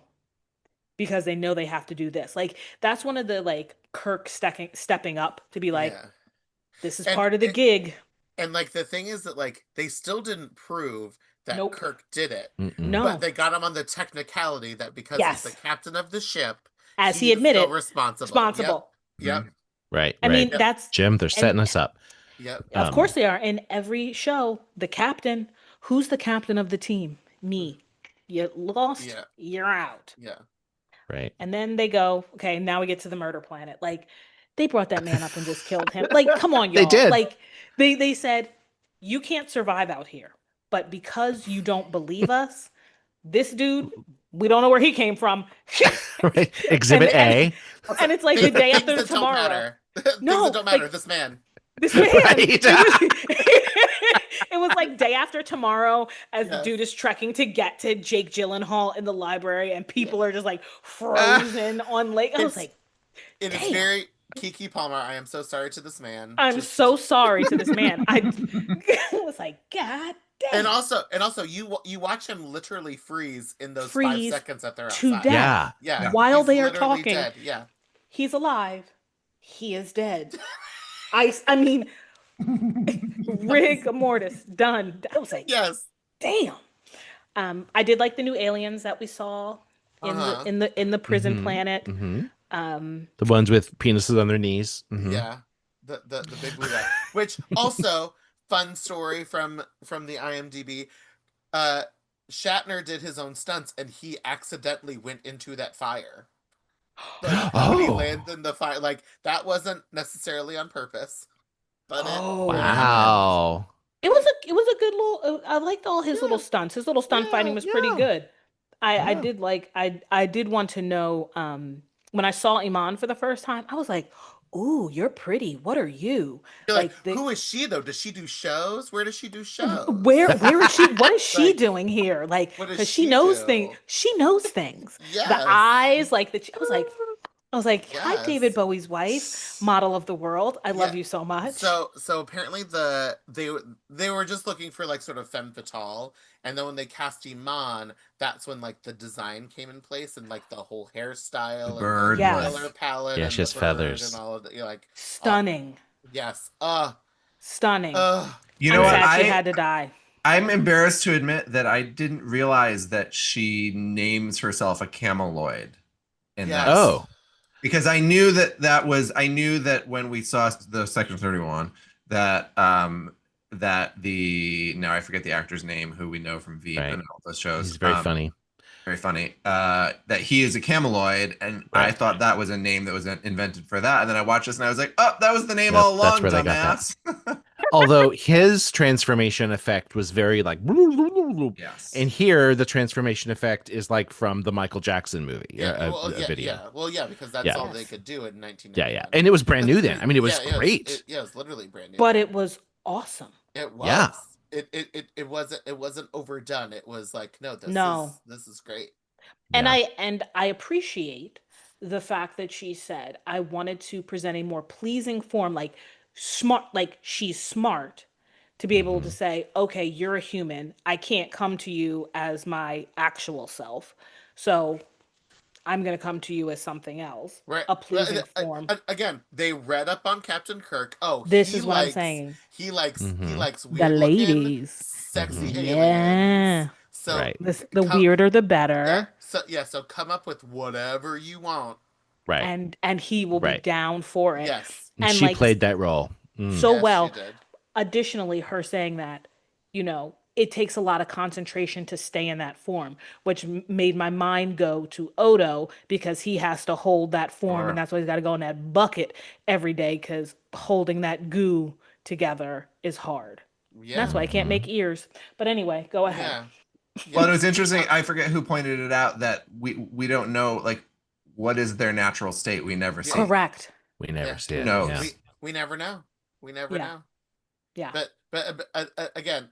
because they know they have to do this. Like, that's one of the, like, Kirk stepping up to be like, this is part of the gig. And, like, the thing is that, like, they still didn't prove that Kirk did it. No. But they got him on the technicality that because he's the captain of the ship, as he admitted, responsible. Yep. Right. I mean, that's Jim, they're setting us up. Yep. Of course they are. In every show, the captain, who's the captain of the team? Me. You lost, you're out. Yeah. Right. And then they go, okay, now we get to the murder planet. Like, they brought that man up and just killed him. Like, come on, y'all. They did. Like, they said, you can't survive out here. But because you don't believe us, this dude We don't know where he came from. Right. Exhibit A. And it's like the day after tomorrow. No, things that don't matter. This man. This man. Right. It was like day after tomorrow as the dude is trekking to get to Jake Gyllenhaal in the library, and people are just like frozen on lake. I was like, it is very Kiki Palmer. I am so sorry to this man. I'm so sorry to this man. I was like, God damn. And also, you watch him literally freeze in those 5 seconds that they're outside. To death. Yeah. While He's they are literally talking. dead. Yeah. He's alive. He is dead. I mean, rigor mortis, done. I was like, yes, damn. I did like the new aliens that we saw in the prison planet. The ones with penises on their knees. Yeah, the big blue guy. Which also fun story from the IMDb. Shatner did his own stunts, and he accidentally went into that fire. Like, when he landed in the fire, like that wasn't necessarily on purpose. But wow. It was a good little. I liked all his little stunts. His little stunt fighting was pretty good. I did like. I did want to know. When I saw Iman for the first time, I was like, "Ooh, you're pretty. What are you?" You're like who is she though? Does she do shows? Where does she do shows? Where is she? What is she doing here? Like, because she knows things. She knows things. Yes. The eyes, like I was like, hi, David Bowie's wife, model of the world. I love you so much. So apparently they were just looking for like sort of femme fatale, and then when they cast Iman, that's when like the design came in place and like the whole hairstyle, the bird, and the color palette, yeah, she has feathers, and all of the, like stunning. Yes, stunning. You know what? She had to die. I'm embarrassed to admit that I didn't realize that she names herself a cameloid. Oh. Because I knew that when we saw the Section 31 that now I forget the actor's name who we know from Veep and all those shows. He's very funny. Very funny. That he is a cameloid, and I thought that was a name that was invented for that. And then I watched this and I was like, oh, that was the name all along, that's where dumbass. They got that. Although his transformation effect was very like, yes. And here the transformation effect is like from the Michael Jackson movie video. Yeah, well, yeah, because that's all they could do in 1999. Yeah, and it was brand new then. I mean, it was great. It was literally brand new. But it was awesome. It was. Yeah. It wasn't overdone. It was like, this is great. And I appreciate the fact that she said, I wanted to present a more pleasing form, like smart, like she's smart to be able to say, okay, you're a human. I can't come to you as my actual self. So I'm going to come to you as something else. Right. A pleasing form. Again, they read up on Captain Kirk. Oh, this is what I'm saying. He likes weird the ladies. Sexy aliens. Yeah. So the weirder the better. So come up with whatever you want. Right. And he will be down for it. Yes. And she played that role so well. She did. Additionally, her saying that, it takes a lot of concentration to stay in that form, which made my mind go to Odo because he has to hold that form, and that's why he's got to go in that bucket every day because holding that goo together is hard. Yeah. That's why I can't make ears. But anyway, go ahead. Yeah. Well, it was interesting. I forget who pointed it out that we don't know, like, what is their natural state. We never see. Correct. We never see it. No. Yeah. We never know. We never know. Yeah. But again,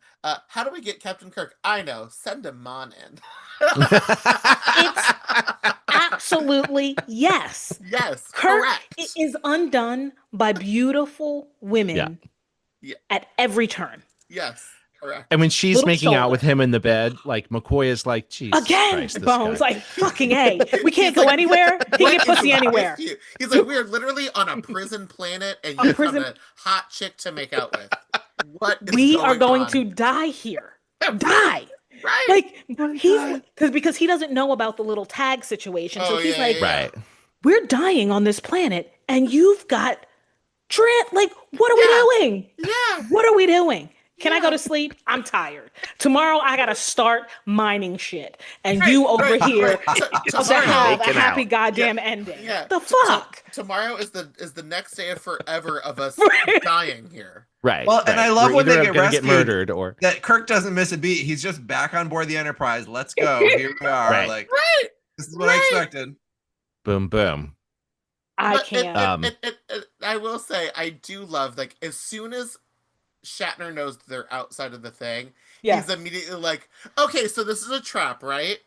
how do we get Captain Kirk? I know. Send him on in. It's absolutely yes. Yes. Kirk correct. is undone by beautiful women at every turn. Yes. Correct. And when she's making out with him in the bed, like McCoy is like, Jesus again, Christ, Bones, like fucking A. We can't go anywhere. He can get pussy anywhere. He's like, we're literally on a prison planet, and you found a hot chick to make out with. What? We are going to die here. Die. Right. Like because he doesn't know about the little tag situation. So he's right. We're dying on this planet, and you've got like, what are we doing? Yeah. What are we doing? Can I go to sleep? I'm tired. Tomorrow I gotta start mining shit, and you over here to have a happy goddamn ending. Yeah. The fuck. Tomorrow is the next day of forever of us dying here. Right. Well, and I love when they get rescued. Get murdered, or that Kirk doesn't miss a beat. He's just back on board the Enterprise. Let's go. Here we are. Right. Like, This is what I expected. Boom, boom. I can't. I will say, I do love, like, as soon as Shatner knows they're outside of the thing, he's immediately like, okay, so this is a trap, right?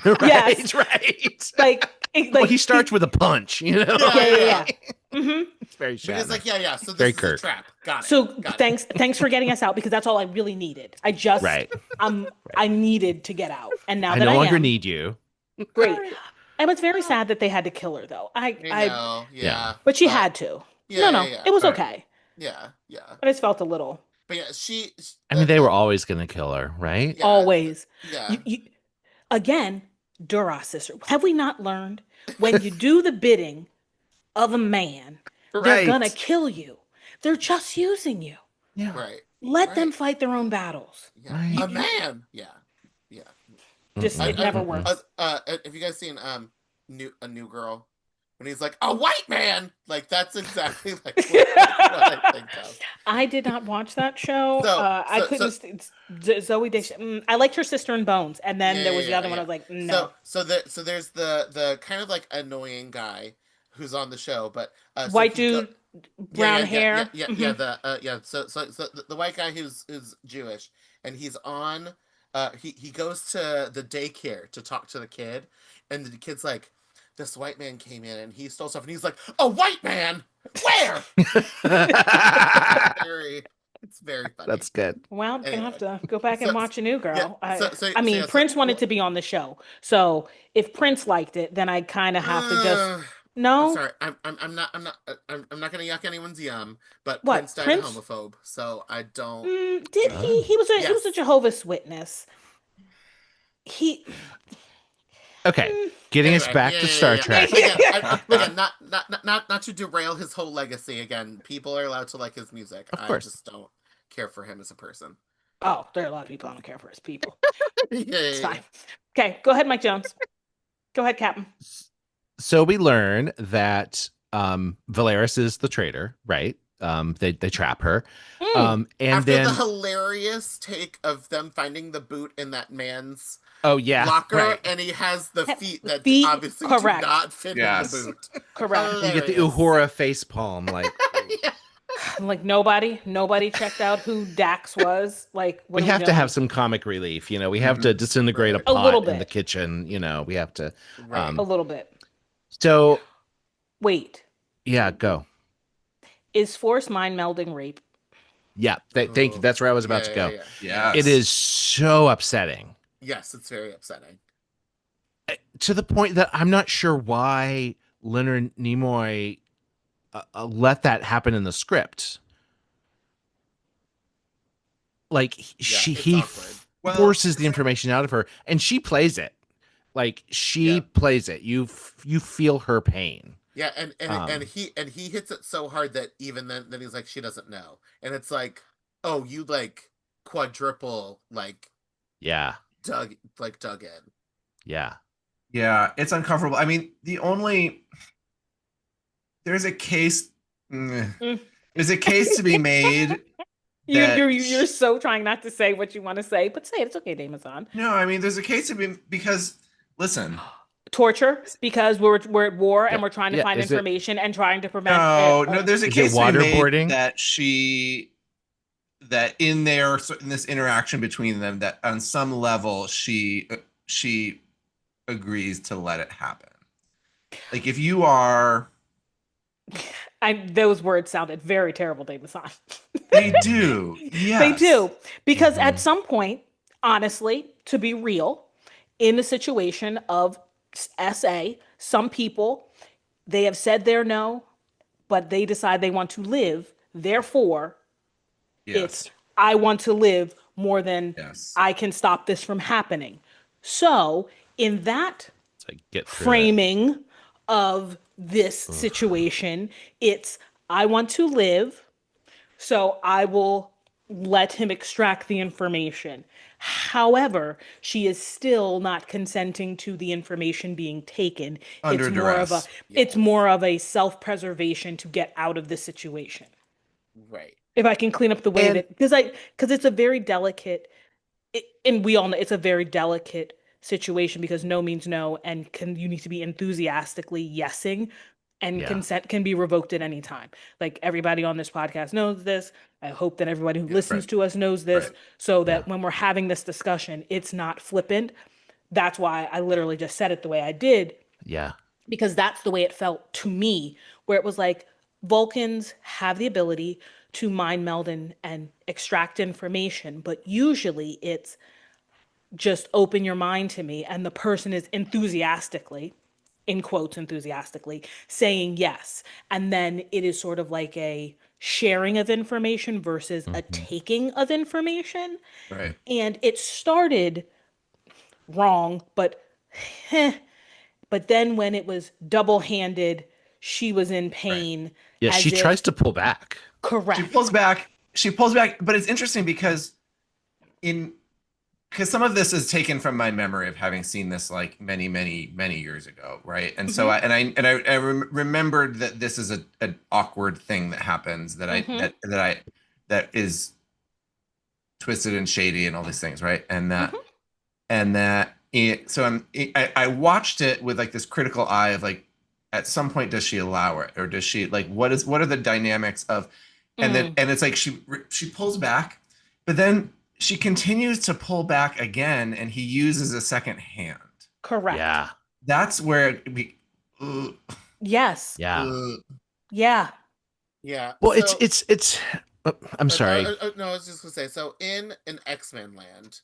Right, right. Like well, he starts with a punch, you know? Yeah. Mm-hmm. It's very Shatner. He's like, yeah, so this very is Kirk. a trap. Got it. So Got thanks for getting us out, because that's all I really needed. I just, I needed to get out. And now I that no I longer am, need you. Great. And it's very sad that they had to kill her, though. I know, yeah. But she had to. No, it was okay. Yeah. I just felt a little. But yeah, I mean, they were always going to kill her, right? Yeah, always. Yeah. Again, Duras sister. Have we not learned? When you do the bidding of a man, they're going to kill you. They're just using you. Yeah. Right. Let them fight their own battles. Yeah. Right. A man. Yeah. Just it never works. Have you guys seen a new girl? When he's like, a white man, like that's exactly like what I think of. I did not watch that show. I couldn't. Zoe Deschanel. I liked her sister in Bones, and then there was the other one. I was like, no. So there's the kind of like annoying guy who's on the show, but white dude, brown hair. So the white guy who's Jewish, and he's on. He goes to the daycare to talk to the kid, and the kid's like, this white man came in and he stole stuff, and he's like, a white man? Where? It's very funny. That's good. Well, I'm gonna have to go back and watch a New Girl. Prince wanted to be on the show, so if Prince liked it, then I kind of have to just. No, I'm sorry. I'm not gonna yuck anyone's yum, but Prince died a homophobe, so I don't. Did he? He was a Jehovah's Witness. Okay, getting us back to Star Trek. Again, not to derail his whole legacy. Again, people are allowed to like his music. Of course. I just don't care for him as a person. Oh, there are a lot of people I don't care for as people. It's fine. Okay, go ahead, Mike Jones. Go ahead, Captain. So we learn that Valeris is the traitor, right? They trap her. And after then the hilarious take of them finding the boot in that man's locker, and he has the feet that obviously do not fit in the boot. Correct. Hilarious. You get the Uhura face palm, like like nobody checked out who Dax was. Like we have to have some comic relief, you know. We have to disintegrate a pot in the kitchen, you know. We have to a little bit. So wait. Yeah, go. Is forced mind melding rape? Yeah, thank you. That's where I was about to go. Yeah. It is so upsetting. Yes, it's very upsetting. To the point that I'm not sure why Leonard Nimoy let that happen in the script. Like he forces the information out of her, and she plays it. Like she plays it. You feel her pain. Yeah, and he hits it so hard that even then he's like, she doesn't know, and it's like, oh, you like quadruple like dug in. Yeah, it's uncomfortable. I mean, there's a case to be made. You're so trying not to say what you want to say, but say it. It's okay, Damon. No, I mean, there's a case to be because listen. Torture because we're at war and we're trying to find information and trying to prevent. No, there's a case to be made that in this interaction between them, that on some level she agrees to let it happen. Like if you are, those words sounded very terrible, Damon. They do, yes. They do, because at some point, honestly, to be real, in a situation of SA, some people, they have said their no, but they decide they want to live. Therefore, it's I want to live more than I can stop this from happening. So in that framing of this situation, it's I want to live, so I will let him extract the information. However, she is still not consenting to the information being taken. Under duress. It's more of a self-preservation to get out of the situation. Right. If I can clean up the way because it's a very delicate, and we all know it's a very delicate situation because no means no, and you need to be enthusiastically yesing, and consent can be revoked at any time. Like everybody on this podcast knows this. I hope that everybody who listens to us knows this, so that when we're having this discussion, it's not flippant. That's why I literally just said it the way I did. Yeah. Because that's the way it felt to me, where it was like Vulcans have the ability to mind meld and extract information, but usually it's just open your mind to me, and the person is enthusiastically, in quotes, enthusiastically saying yes. And then it is sort of like a sharing of information versus a taking of information. Right. And it started wrong, but then when it was double-handed, she was in pain. Yeah, she tries to pull back. Correct. She pulls back, but it's interesting because some of this is taken from my memory of having seen this like many, many, many years ago, right? And so I remembered that this is an awkward thing that happens that that is twisted and shady and all these things, right? I watched it with like this critical eye of like, at some point, does she allow it, or does she like what are the dynamics of, and then it's like she pulls back, but then she continues to pull back again, and he uses a second hand. Correct. Yeah. That's where yes. Yeah. Yeah. Yeah. Well, so, it's I'm sorry. No, I was just gonna say, so in an X-Men land,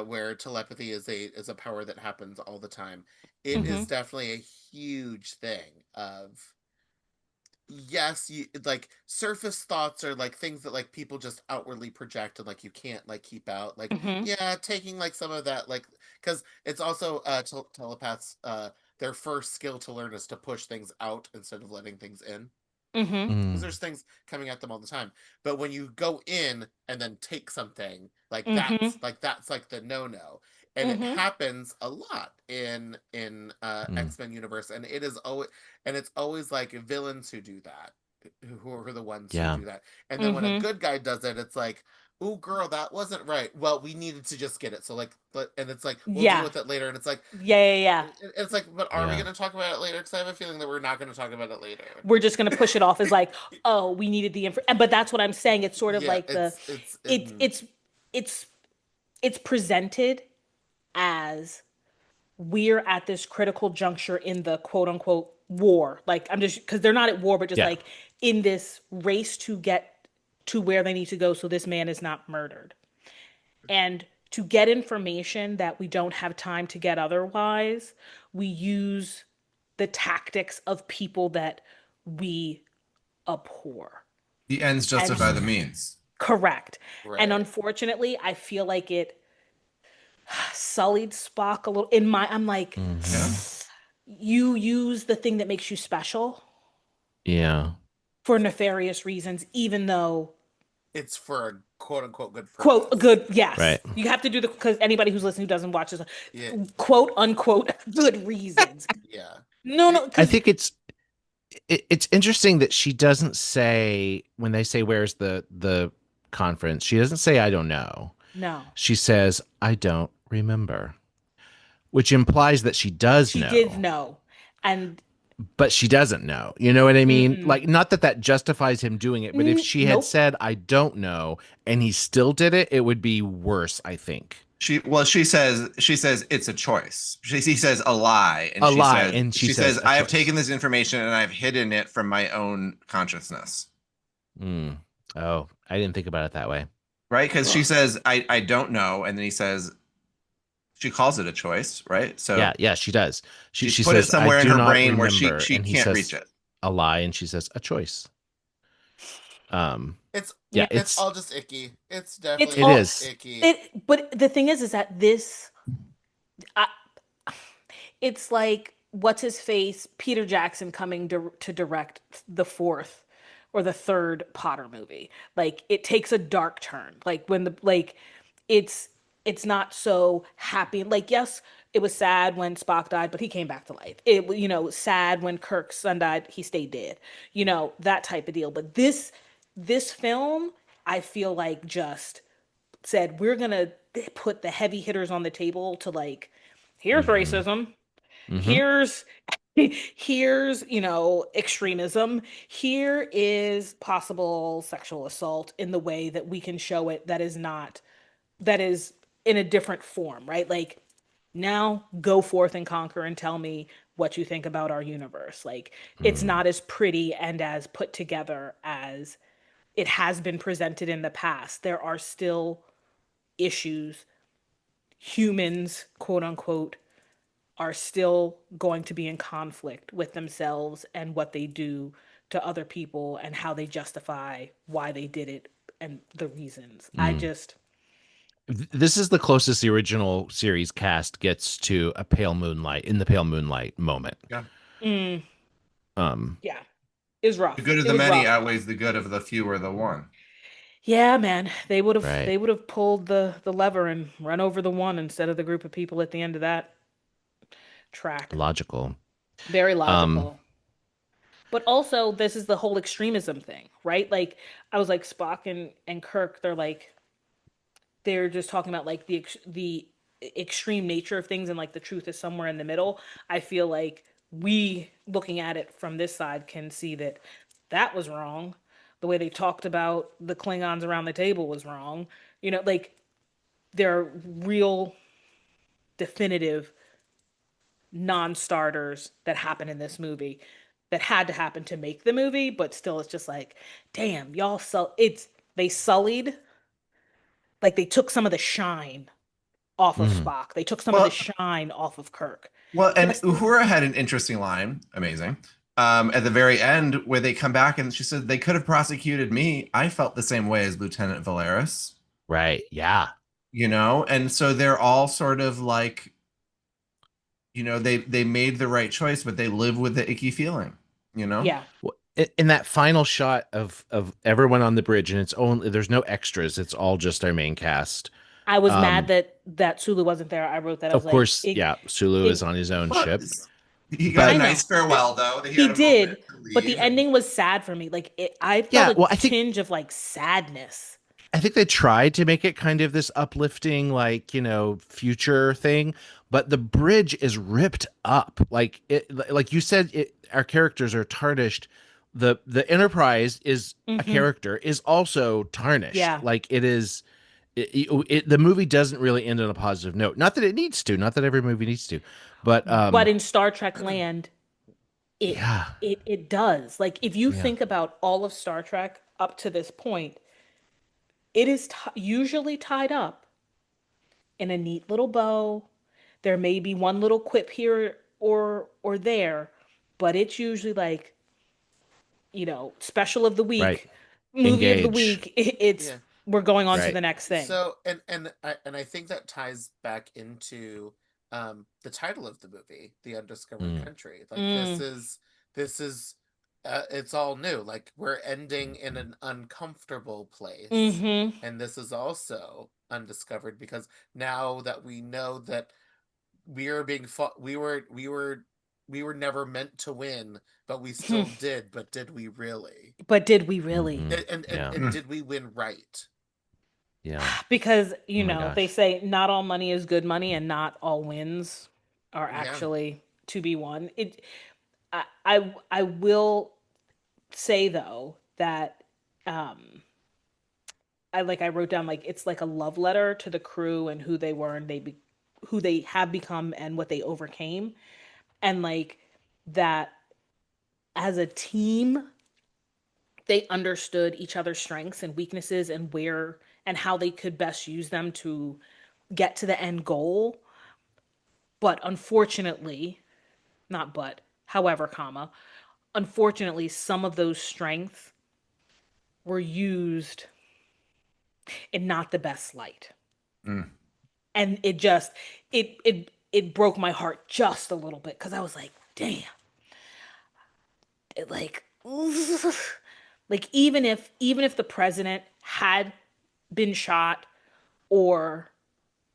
where telepathy is a power that happens all the time, it is definitely a huge thing of, yes, you like surface thoughts are like things that like people just outwardly project and like you can't like keep out, like taking like some of that, like, because it's also telepaths, their first skill to learn is to push things out instead of letting things in. Because there's things coming at them all the time, but when you go in and then take something, like that's like the no, and it happens a lot in X-Men universe, and it's always like villains who do that, who are the ones who do that, and then when a good guy does it, it's like, ooh, girl, that wasn't right. Well, we needed to just get it. So like, and it's like, we'll deal with it later. And it's like, it's like, but are we going to talk about it later? Because I have a feeling that we're not going to talk about it later. We're just going to push it off as like, oh, we needed the info. But that's what I'm saying. It's sort of like it's presented as we're at this critical juncture in the quote unquote war. Like, I'm just, because they're not at war, but just like in this race to get to where they need to go so this man is not murdered. And to get information that we don't have time to get otherwise, we use the tactics of people that we abhor. The ends justify the means. Correct. Right. And unfortunately, I feel like it sullied Spock a little. I'm like, you use the thing that makes you special. Yeah. For nefarious reasons, even though it's for a quote unquote good purpose. Quote good, yes. Right. You have to do because anybody who's listening who doesn't watch this, quote unquote good reasons. No. I think it's interesting that she doesn't say, when they say where's the conference, she doesn't say I don't know. No. She says I don't remember, which implies that she does know. She did know, but she doesn't know. You know what I mean? Like, not that justifies him doing it, but if she had said, I don't know, and he still did it, it would be worse, I think. She says it's a choice. She says a lie. And she says I have taken this information and I've hidden it from my own consciousness. Oh, I didn't think about it that way. Right? Because she says, I don't know. And then he says, she calls it a choice, right? So yeah, she does. She put says it somewhere in her brain where she and can't reach it. A lie, and she says a choice. It's all just icky. It's definitely icky. But the thing is that this, it's like what's his face, Peter Jackson coming to direct the fourth or the third Potter movie. Like, it takes a dark turn. Like when it's not so happy. Like, yes, it was sad when Spock died, but he came back to life. It, sad when Kirk's son died, he stayed dead. That type of deal. But this film, I feel like just said, we're going to put the heavy hitters on the table to like Here's racism. Here's here's, extremism. Here is possible sexual assault in the way that we can show it that is in a different form, right? Like, now go forth and conquer and tell me what you think about our universe. Like, it's not as pretty and as put together as it has been presented in the past. There are still issues. Humans, quote unquote, are still going to be in conflict with themselves and what they do to other people and how they justify why they did it and the reasons. This is the closest the original series cast gets to a pale moonlight in the pale moonlight moment. Yeah. Yeah, it was rough. The good of It the was many rough. outweighs the good of the few or the one. Yeah, man. Right. They would have pulled the lever and run over the one instead of the group of people at the end of that track. Logical. Very logical. But also, this is the whole extremism thing, right? Like, I was like, Spock and Kirk, they're just talking about like the extreme nature of things, and like the truth is somewhere in the middle. I feel like we, looking at it from this side, can see that that was wrong. The way they talked about the Klingons around the table was wrong. Like, there are real definitive non-starters that happen in this movie that had to happen to make the movie, but still it's just like, damn, y'all, they sullied, like, they took some of the shine off of Spock. They took some of the Well, shine off of Kirk. well, and Yes. Uhura had an interesting line, amazing. At the very end, where they come back and she said they could have prosecuted me. I felt the same way as Lieutenant Valeris. Right. Yeah. And so they're all sort of like, they made the right choice, but they live with the icky feeling. Yeah. In that final shot of everyone on the bridge, and there's no extras. It's all just our main cast. I was mad that Sulu wasn't there. I wrote that. I was Of like, course, yeah, Sulu is on his own ship. He got But a I know. nice farewell, though. He He had a moment did, to but the leave. ending was sad for me. Like, I Yeah, felt well, a tinge of like sadness. I think they tried to make it kind of this uplifting, like, future thing, but the bridge is ripped up. Like you said, our characters are tarnished. The Enterprise is a character is also tarnished. Yeah. Like, it is. The movie doesn't really end on a positive note. Not that it needs to. Not that every movie needs to. But In Star Trek land, it yeah, it does. Like, if you yeah, think about all of Star Trek up to this point, it is usually tied up in a neat little bow. There may be one little quip here or there, but it's usually like, special of the right. week, movie of the Engage. week. It's Yeah. we're going on to Right. the next thing. So and I think that ties back into the title of the movie, The Undiscovered Country. Like, this is it's all new. Like, we're ending in an uncomfortable place. And this is also undiscovered, because now that we know that we are being fought, we were never meant to win, but we still did. But did we really? But did we really? And did we win right? Yeah. Because, gosh. they say not all money is good money and not all wins are actually to be won. I will say, though, that I wrote down, like, it's like a love letter to the crew and who they were and who they have become and what they overcame, and like that as a team they understood each other's strengths and weaknesses and where and how they could best use them to get to the end goal. But unfortunately, not but, however, comma, unfortunately, some of those strengths were used in not the best light. And it broke my heart just a little bit, because I was like, damn. It, like, like, even if the president had been shot, or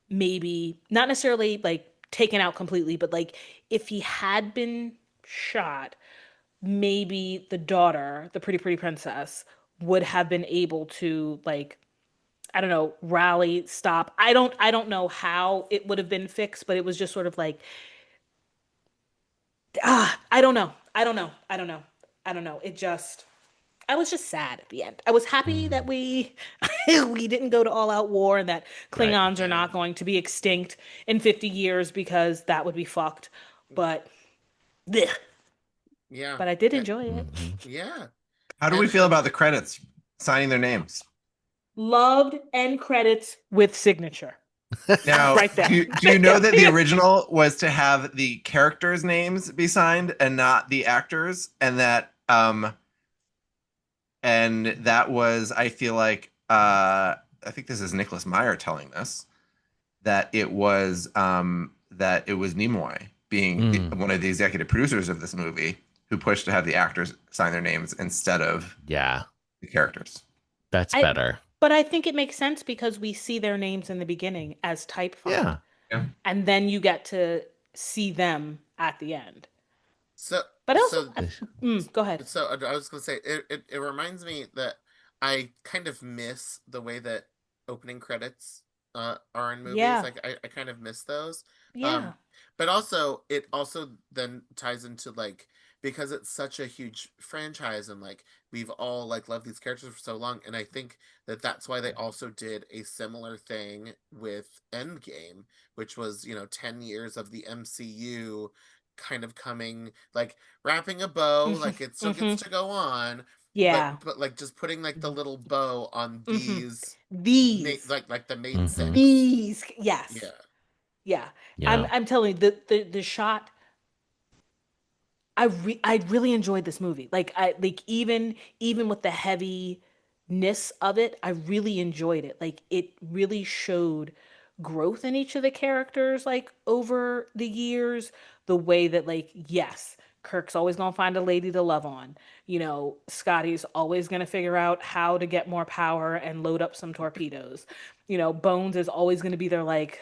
maybe not necessarily like taken out completely, but like if he had been shot, maybe the daughter, the pretty princess, would have been able to, like, I don't know, rally, stop. I don't know how it would have been fixed, but it was just sort of like, I don't know. I don't know. I don't know. I don't know. I was just sad at the end. I was happy that we we didn't go to all out war and that Klingons are not going to be extinct in 50 years because that would be fucked. But bleh. Yeah. But I did enjoy it. Yeah. How do we feel about the credits signing their names? Loved end credits with signature. Now, right there. do you know that the original was to have the characters' names be signed and not the actors, and that was, I feel like, I think this is Nicholas Meyer telling this, that it was Nimoy being one of the executive producers of this movie who pushed to have the actors sign their names instead of the characters. That's better. But I think it makes sense because we see their names in the beginning as typeface. Yeah. And then you get to see them at the end. So, but also, go ahead. So I was going to say, it reminds me that I kind of miss the way that opening credits are in movies. Yeah. Like I kind of miss those. Yeah. But also, it also then ties into like, because it's such a huge franchise and like we've all like loved these characters for so long, and I think that that's why they also did a similar thing with Endgame, which was 10 years of the MCU kind of coming, like wrapping a bow, like it still gets to go on, but like just putting like the little bow on these like the main six. These, yes, yeah. I'm telling you, the shot. I really enjoyed this movie. Like even with the heaviness of it, I really enjoyed it. Like it really showed growth in each of the characters like over the years. The way that like, yes, Kirk's always gonna find a lady to love on. Scotty's always gonna figure out how to get more power and load up some torpedoes. Bones is always gonna be there like,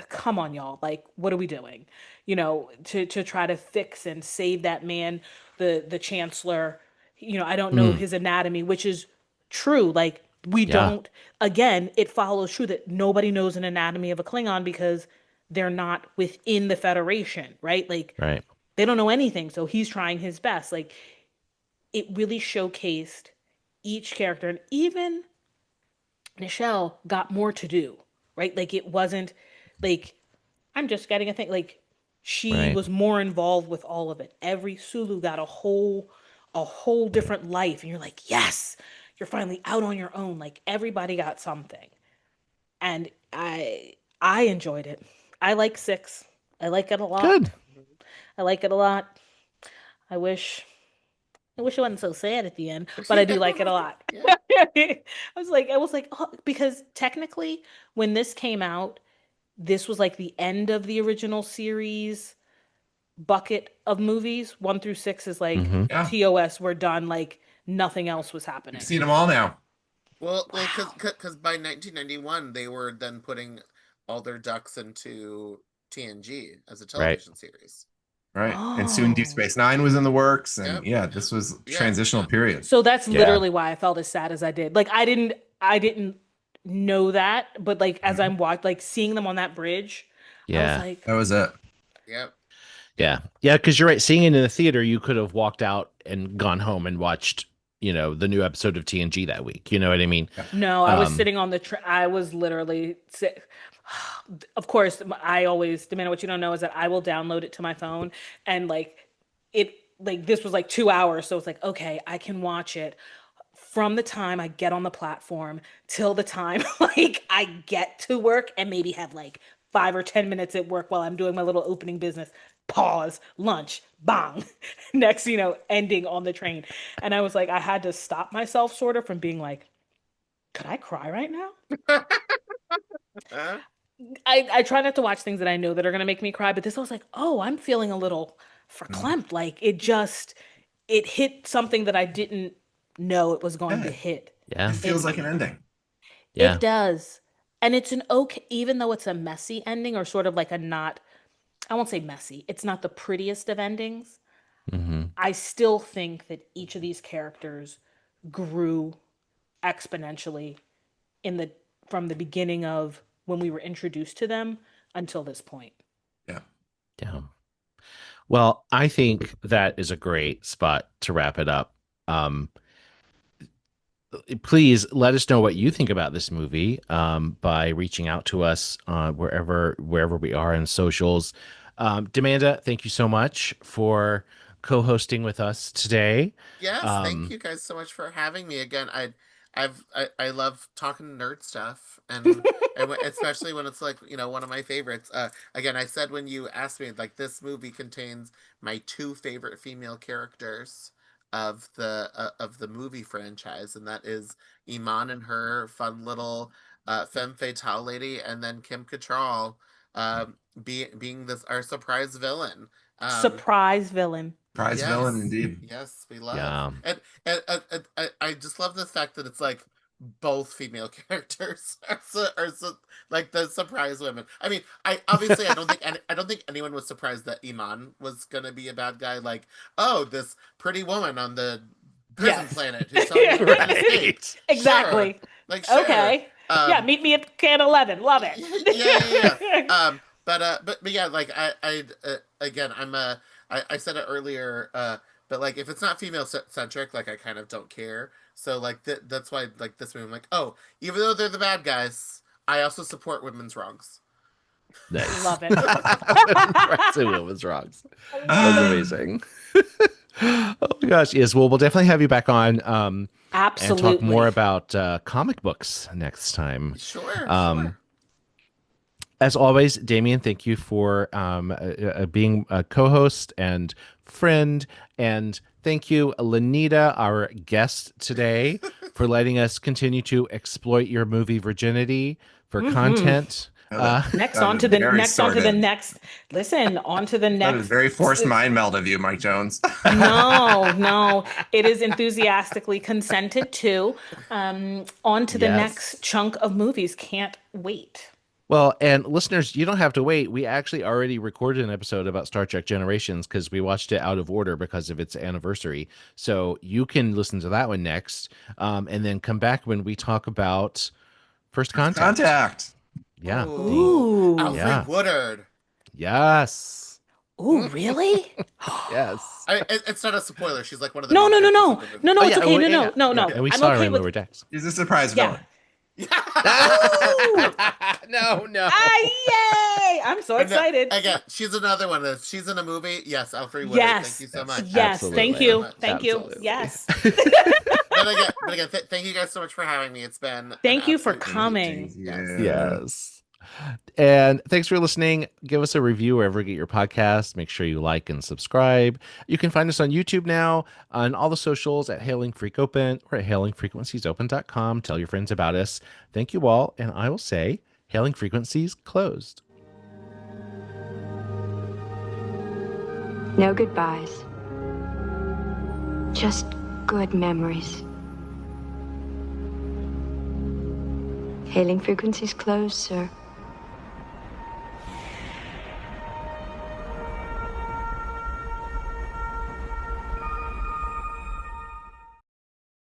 come on, y'all, like what are we doing? To try to fix and save that man, the chancellor. I don't know his anatomy, which is true. Like we don't, again, it follows true that nobody knows an anatomy of a Klingon because they're not within the Federation, right? Like they don't know anything. So he's trying his best. Like it really showcased each character, and even Nichelle got more to do, right? Like it wasn't like, I'm just getting a thing. Like she was more involved with all of it. Every Sulu got a whole different life, and you're like, yes, you're finally out on your own. Like everybody got something, and I enjoyed it. I like 6. I like it a lot. Good. I like it a lot. I wish it wasn't so sad at the end, but I do like it a lot. I was like, oh, because technically, when this came out, this was like the end of the original series bucket of movies. 1 through 6 is like TOS. We're done. Like nothing else was happening. You've seen them all now. Well, because by 1991 they were then putting all their ducks into TNG as a television series. Right. And soon Deep Space Nine was in the works. And this was transitional period. So that's literally why I felt as sad as I did. Like I didn't know that, but like as I'm watching, like seeing them on that bridge, I was like, that was it. Yep. Yeah. Because you're right. Seeing it in the theater, you could have walked out and gone home and watched, the new episode of TNG that week. You know what I mean? No, I was sitting on the I was literally of course, I always, D'Manda, what you don't know is that I will download it to my phone, and like it, like this was like 2 hours. So it's like, okay, I can watch it from the time I get on the platform till the time like I get to work, and maybe have like 5 or 10 minutes at work while I'm doing my little opening business. Pause, lunch, bang, next, ending on the train. And I was like, I had to stop myself sort of from being like, could I cry right now? I try not to watch things that I know that are going to make me cry, but this I was like, oh, I'm feeling a little verklempt. Like it hit something that I didn't know it was going to hit. Yeah. It feels like an ending. Yeah. It does. And it's an okay, even though it's a messy ending, or sort of like I won't say messy. It's not the prettiest of endings. I still think that each of these characters grew exponentially in the from the beginning of when we were introduced to them until this point. Yeah. Yeah. Well, I think that is a great spot to wrap it up. Please let us know what you think about this movie by reaching out to us wherever we are in socials. D'Manda, thank you so much for co-hosting with us today. Yes, thank you guys so much for having me again. I love talking nerd stuff, and especially when it's like, you know, one of my favorites. Again, I said when you asked me, like, this movie contains my 2 favorite female characters of the movie franchise, and that is Iman and her fun little femme fatale lady, and then Kim Cattrall being this our surprise villain. Surprise villain. Prize villain, indeed. Yes, we love. Yeah. And I just love the fact that it's like both female characters are like the surprise women. I mean, I don't think anyone was surprised that Iman was gonna be a bad guy. Like, oh, this pretty woman on the prison planet who's telling me to escape. Exactly. Sure. Like, sure. Okay. Yeah, meet me at can 11. Love it. Yeah. But yeah, like I again, I said it earlier, but like if it's not female centric, like I kind of don't care. So like that's why like this movie, I'm like, oh, even though they're the bad guys, I also support women's wrongs. Nice. Love it. Women's wrongs. That's amazing. Oh my gosh, yes. Well, we'll definitely have you back on. Absolutely. And talk more about comic books next time. Sure. As always, Damian, thank you for being a co-host and friend. And thank you, Lanita, our guest today, for letting us continue to exploit your movie virginity for content. On to the next. Listen, on to the next. That was very forced mind meld of you, Mike Jones. No. It is enthusiastically consented to. On to the next chunk of movies. Can't wait. Well, and listeners, you don't have to wait. We actually already recorded an episode about Star Trek Generations because we watched it out of order because of its anniversary. So you can listen to that one next, and then come back when we talk about First Contact. Yeah. Ooh. Alfred Woodard. Yes. Ooh, really? Yes. It's not a spoiler. She's like one of the. No. It's okay. No. And we saw her in Lower Decks. She's a surprise villain. No. Yay! I'm so excited. Again, she's another one. If she's in a movie, yes, Alfred Woodard. Yes. Thank you so much. Yes, Absolutely. thank you. Yes. But again, thank you guys so much for having me. It's been thank you for coming. Yes. And thanks for listening. Give us a review wherever you get your podcast. Make sure you like and subscribe. You can find us on YouTube now, on all the socials at Hailing Freak Open or at hailingfrequenciesopen.com. Tell your friends about us. Thank you all. And I will say, Hailing Frequencies closed. No goodbyes. Just good memories. Hailing Frequencies closed, sir.